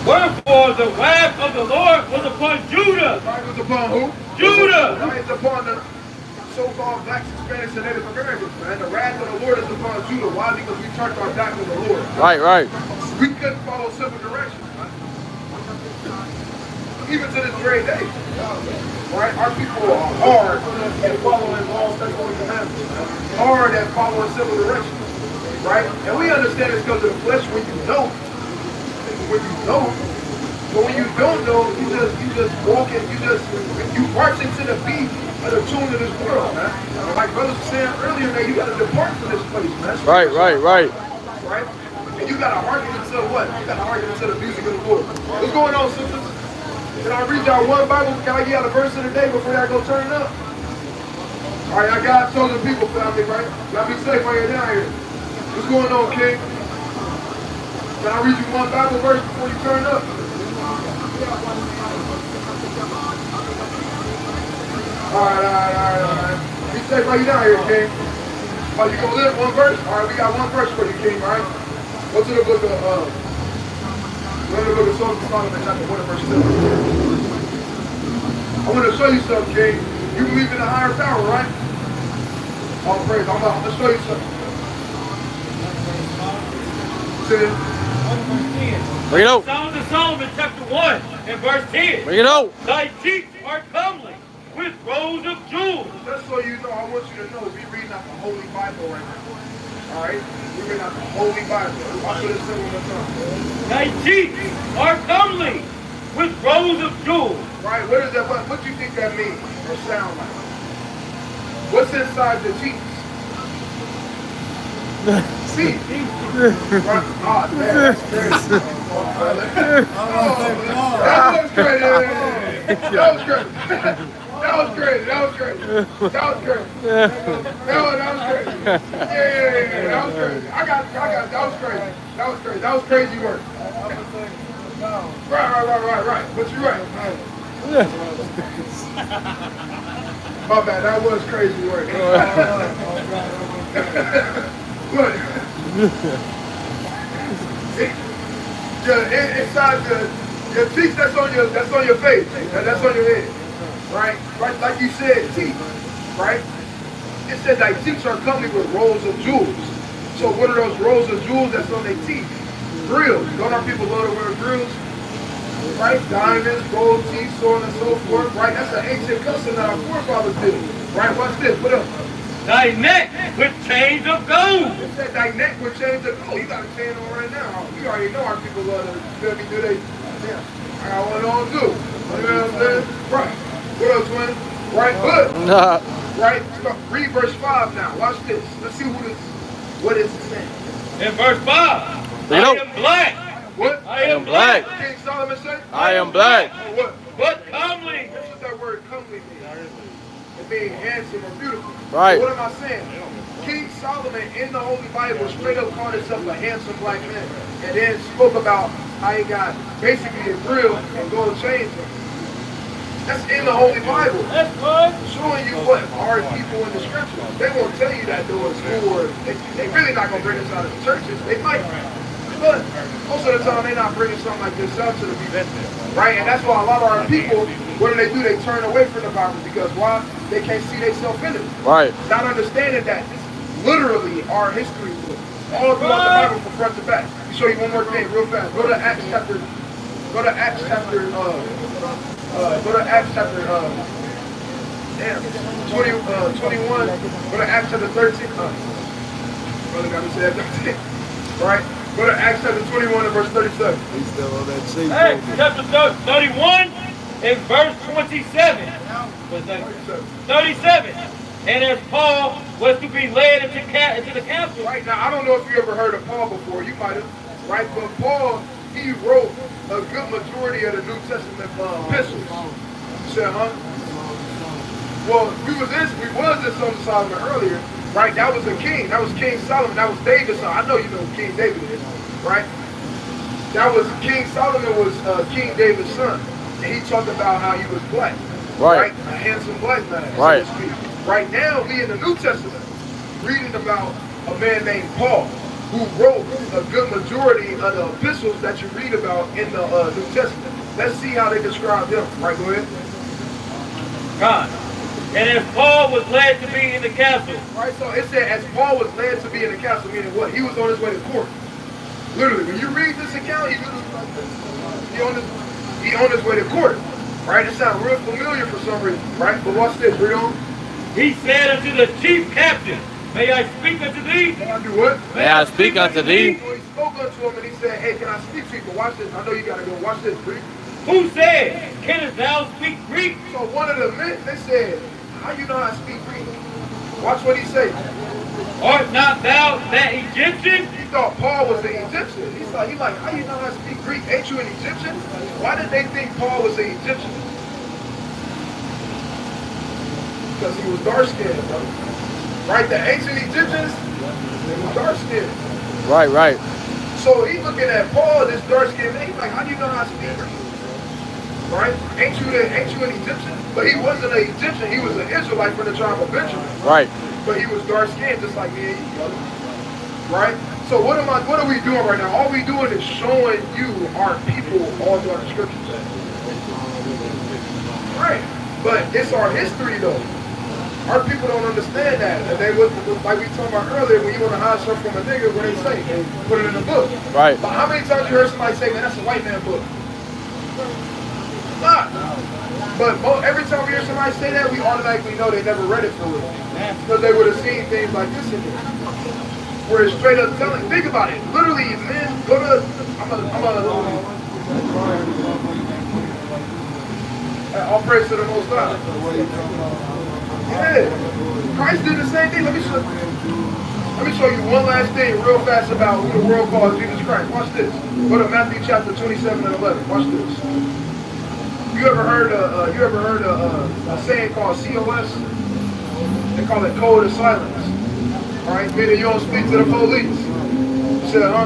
Wherefore the wrath of the Lord was upon Judah. Right, it was upon who? Judah. Right, it's upon the so-called blacks, Hispanics, and Native Americans, man. The wrath of the Lord is upon Judah. Why? Because we turned our back on the Lord. Right. We couldn't follow simple directions, man. Even to this very day. Right? Our people are hard at following laws, statutes, and commandments. Hard at following simple directions. Right? And we understand it's because of the flesh when you know. When you know. But when you don't know, you just walk in, you march into the beat of the tune of this world, man. And like brothers were saying earlier, man, you gotta depart from this place, man. Right. Right? And you gotta hearken to what? You gotta hearken to the music of the Lord. What's going on, sisters? Can I read y'all one Bible? Can I get y'all a verse of the day before y'all go turn it up? All right, I got chosen people, family, right? Y'all be safe while you're down here. What's going on, King? Can I read you one Bible verse before you turn up? All right. Be safe while you're down here, King. Oh, you gonna live one verse? All right, we got one verse for you, King, all right? Go to the book of, Songs of Solomon, chapter 1 and verse 7. I want to show you something, King. You believe in a higher power, right? Oh, praise. I'm going to show you something. 10. Bring it out. Songs of Solomon, chapter 1 and verse 10. Bring it out. Thy cheeks are comely with rows of jewels. Just so you know, I want you to know, we're reading out the Holy Bible right now. All right? We're reading out the Holy Bible. Watch what it says one more time. Thy cheeks are comely with rows of jewels. Right? What is that? What do you think that means or sound like? What's inside the cheeks? Teeth. Right? Oh, man, that's crazy. That was crazy. That was crazy. That was crazy. That was crazy. That was crazy. That was crazy. Yeah. That was crazy. I got it. That was crazy. That was crazy. That was crazy work. Right. But you're right. My bad. That was crazy work. Look. Inside your teeth, that's on your face. That's on your head. Right? Like you said, teeth. Right? It said thy teeth are comely with rows of jewels. So what are those rows of jewels that's on their teeth? Grills. Don't our people love to wear grills? Right? Diamonds, gold teeth, so on and so forth. Right? That's an ancient custom that our forefathers did. Right? Watch this. Put up. Thy neck with chains of gold. It said thy neck with chains of gold. You got a chain on right now. You already know our people love to feel me, do they? Yeah. I got one on too. You know what I'm saying? Right. What up, twin? Right, good. Right? Read verse 5 now. Watch this. Let's see what it's saying. In verse 5, I am black. What? I am black. King Solomon said? I am black. Or what? But comely. That's what that word comely means. It means handsome or beautiful. Right. So what am I saying? King Solomon in the Holy Bible straight up called himself a handsome black man. And then spoke about how he got basically a grill and gold chains. That's in the Holy Bible. That's good. Showing you what are people in the scriptures. They won't tell you that though in school, or they really not going to bring this out of the churches. They might. But most of the time, they're not bringing something like this out to the people. Right? And that's why a lot of our people, what do? They turn away from the Bible. Because why? They can't see themselves in it. Right. Not understanding that this is literally our history book. All throughout the Bible from front to back. Let me show you one more thing real fast. Go to Acts chapter, damn. Go to Acts chapter 20, 21. Go to Acts chapter 13. Brother got me say that 13. Right? Go to Acts chapter 21 and verse 37. He's still on that cheap. Acts chapter 31 and verse 27. 37. And as Paul was to be led into the council. Right now, I don't know if you ever heard of Paul before. You might have. Right? But Paul, he wrote a good majority of the New Testament epistles. You said, huh? Well, we was in Song of Solomon earlier. Right? That was a king. That was King Solomon. That was David's son. I know you know who King David is. Right? That was King Solomon was King David's son. And he talked about how he was black. Right? A handsome black man. Right. So to speak. Right now, we in the New Testament reading about a man named Paul who wrote a good majority of the epistles that you read about in the New Testament. Let's see how they describe him. Right, go ahead. God. And as Paul was led to be in the castle. Right, so it said as Paul was led to be in the castle, meaning what? He was on his way to court. Literally, when you read this account, he literally like this. He on his way to court. Right? It sounds real familiar for some reason. Right? But watch this, read on. He said unto the chief captain, may I speak unto thee? Can I do what? May I speak unto thee? So he spoke unto him and he said, hey, can I speak to you? But watch this. I know you got to go. Watch this, Greek. Who said, canst thou speak Greek? So one of the men, they said, how you know how to speak Greek? Watch what he said. Art not thou that Egyptian? thought Paul was an Egyptian. He's like, how you know how to speak Greek? Ain't you an Egyptian? Why did they think Paul was an Egyptian? Because he was dark-skinned, brother. Right? The ancient Egyptians, they were dark-skinned. Right, right. So he's looking at Paul, this dark-skinned man. He's like, how do you know how to speak Greek? Right? Ain't you an Egyptian? But he wasn't an Egyptian. He was an Israelite from the tribe of Benjamin. Right. But he was dark-skinned, just like me and you, brother. Right? So what are we doing right now? All we doing is showing you our people all throughout the scriptures. Right. But it's our history, though. Our people don't understand that. And they look, like we talked about earlier, when you want to hide something from a nigga, what they say? They put it in a book. Right. But how many times you heard somebody say, man, that's a white man book? Not. But every time we hear somebody say that, we automatically know they never read it for real. Because they would have seen things like this in it. Where it's straight up telling. Think about it. Literally, men go to. All praise to the Most High. Yeah. Christ did the same thing. Let me show you one last thing real fast about who the world calls Jesus Christ. Watch this. Go to Matthew chapter 27 and 11. Watch this. You ever heard a saying called COS? They call it code of silence. Alright, meaning you don't speak to the police. You said, huh?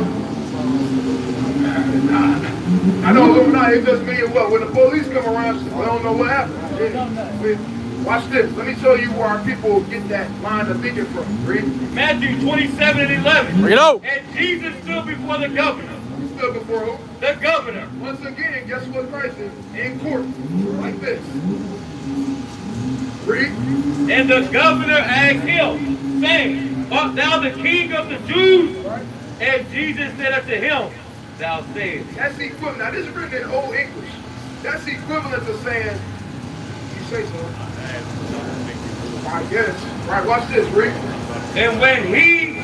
Nah. I know Illuminati, it just means what? When the police come around, we don't know what happened. Watch this. Let me show you where our people get that line of thinking from. Read. Matthew 27 and 11. Bring it out. And Jesus stood before the governor. Stood before who? The governor. Once again, guess what Christ is? In court. Like this. Read. And the governor asked him, saying, art thou the king of the Jews? And Jesus said unto him, thou sayest. That's the equivalent. Now, this is written in Old English. That's the equivalent to saying, you say so. I guess. Right, watch this, Read. And when he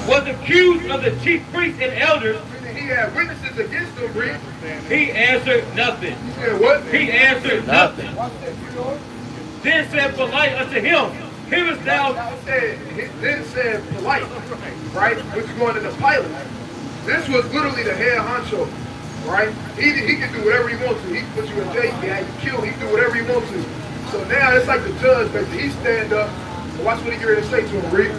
was accused of the chief priests and elders, He had witnesses against him, Read. he answered nothing. He said what? He answered nothing. Watch this, you know? Then said polite unto him, hearest thou? Then said polite, right? Which is going to the Pilate. This was literally the head honcho, right? He can do whatever he wants to. He can put you in jail, he can have you killed, he can do whatever he wants to. So now it's like the judge, basically. He stand up. So watch what he get ready to say to him, Read.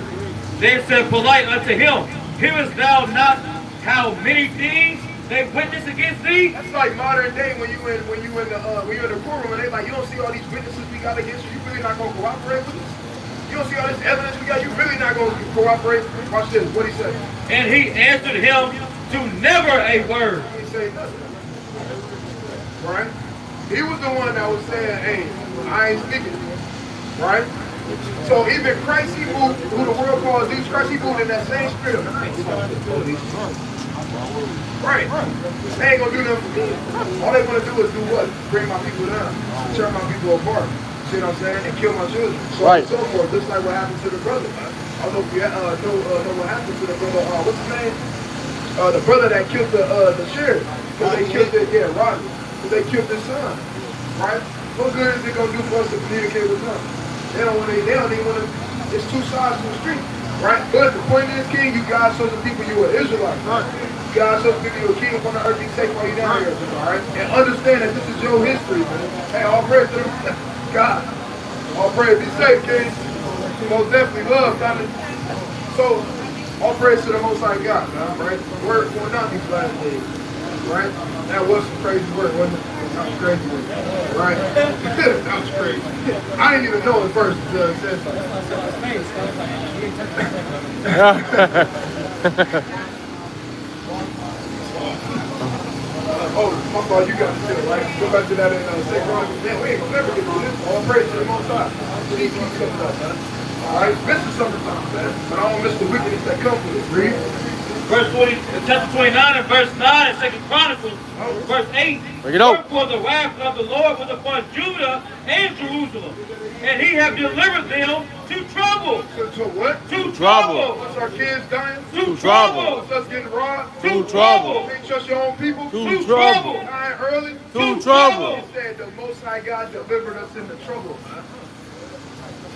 Then said polite unto him, hearest thou not how many things they witness against thee? That's like modern day when you in the courtroom and they like, you don't see all these witnesses we got against you. You really not gonna cooperate with us? You don't see all this evidence we got. You really not gonna cooperate? Watch this. What he say? And he answered him to never a word. He ain't say nothing. Right? He was the one that was saying, hey, I ain't speaking. Right? So even Christ, he moved, who the world calls Jesus Christ, he moved in that same spirit. Right. They ain't gonna do nothing for me. All they wanna do is do what? Bring my people down. Turn my people apart. See what I'm saying? And kill my children. So on and so forth. Just like what happened to the brother. I don't know if you know what happened to the brother. What's his name? The brother that killed the sheriff. Because they killed it, yeah, Rodney. Because they killed his son. Right? What good is it gonna do for us to communicate with them? They don't even want to, it's two sides to the street, right? But the point is, King, you guys show the people you are Israelites. Right? You guys show the people you are king upon the earth, be safe while you're down here, all right? And understand that this is your history, man. Hey, all praise to God. All praise, be safe, King. Most definitely love, family. So, all praise to the Most High God, man, right? Word going out these last days, right? That was some crazy work, wasn't it? That was crazy work, right? That was crazy. I didn't even know at first it said something. Oh, my fault, you got to do it, right? Go back to that in 2 Chronicles. Man, we ain't gonna never get through this. All praise to the Most High. See, keep coming up, man. All right, this is summertime, man. But I don't miss the wickedness that comes with it. Read. Chapter 29 and verse 9 in 2 Chronicles, verse 8. Wherefore the wrath of the Lord was upon Judah and Jerusalem, and he have delivered them to trouble. To what? To trouble. What's our kids dying? To trouble. What's us getting robbed? To trouble. Can't trust your own people? To trouble. Dying early? To trouble. He said the Most High God delivered us into trouble, man.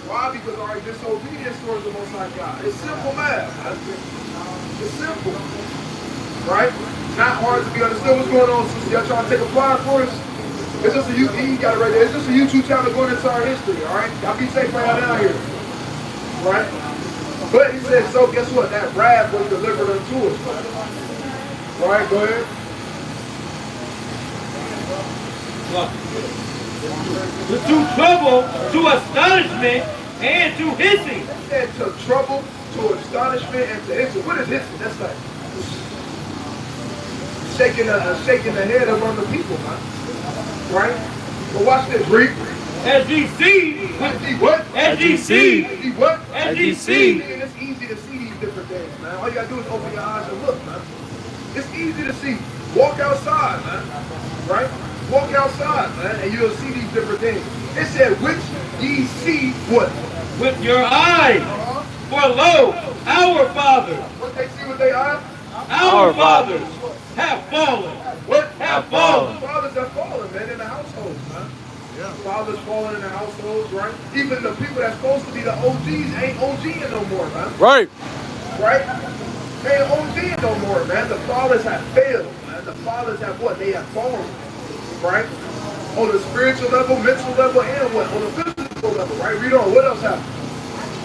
Why? Because our disobedience towards the Most High God. It's simple math. It's simple, right? Not hard to be understood. What's going on, sister? Y'all trying to take a fly for us? It's just he got it right there. It's just a YouTube channel going into our history, all right? Y'all be safe right down here, right? But he said, so guess what? That wrath was delivered unto us. Right, go ahead. To trouble, to astonishment, and to hissing. He said to trouble, to astonishment, and to hissing. What is hissing? That's like shaking the head among the people, man. Right? But watch this, Greek. As ye see, As ye what? As ye see, As ye what? As ye see. And it's easy to see these different things, man. All you gotta do is open your eyes and look, man. It's easy to see. Walk outside, man. Right? Walk outside, man, and you'll see these different things. It said, which ye see what? With your eyes. For lo, our fathers. What they see with their eyes? Our fathers have fallen. What? Have fallen. Fathers have fallen, man, in the households, man. Yeah. Fathers falling in the households, right? Even the people that's supposed to be the OGs ain't OGing no more, man. Right. Right? They ain't OGing no more, man. The fathers have failed, man. The fathers have what? They have fallen, right? On the spiritual level, mental level, and what? On the physical level, right? Read on. What else happened?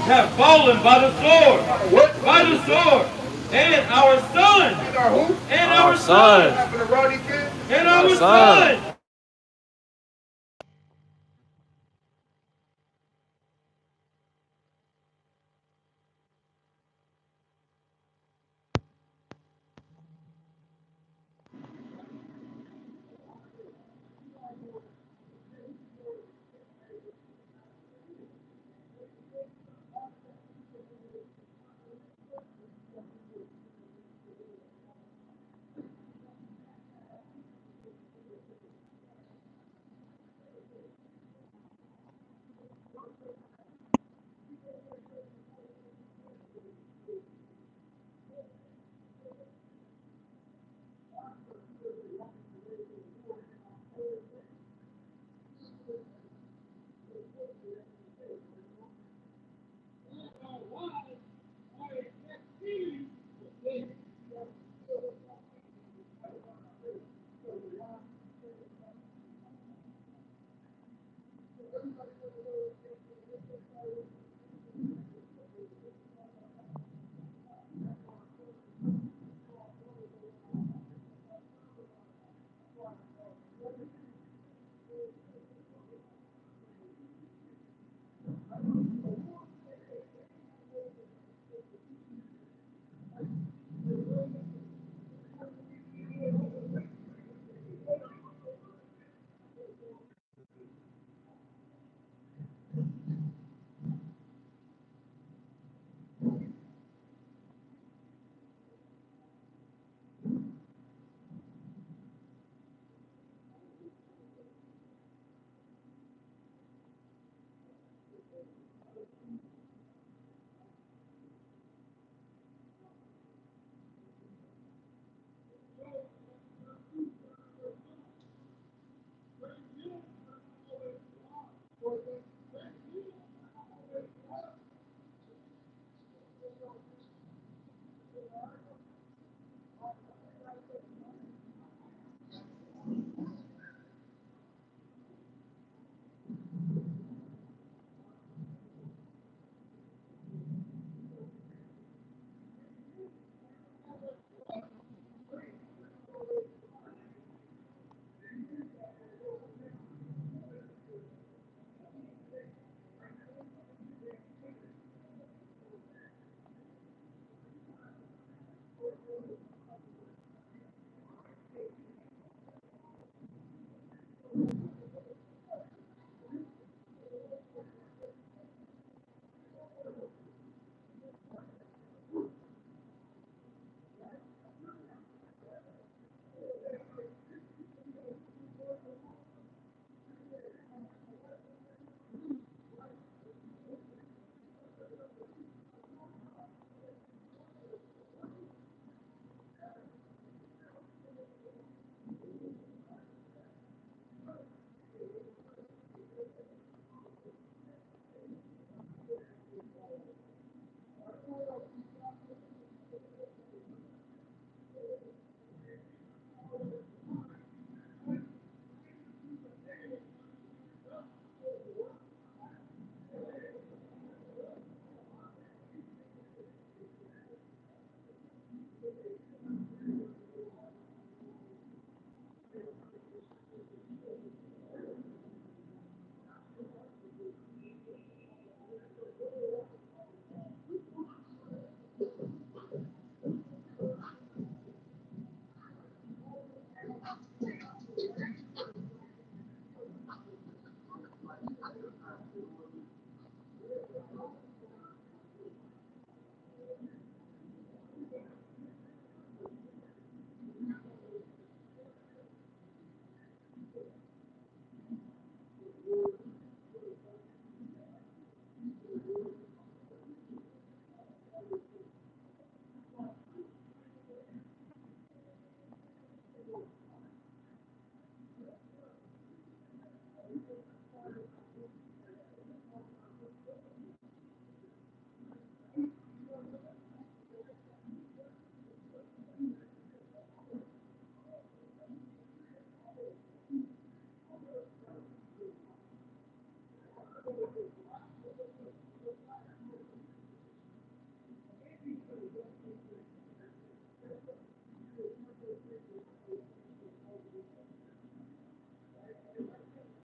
Have fallen by the sword. What? By the sword. And our sons. And our who? And Our our sons. sons. What happened to Rodney Kid? And our Our sons. sons. Lord.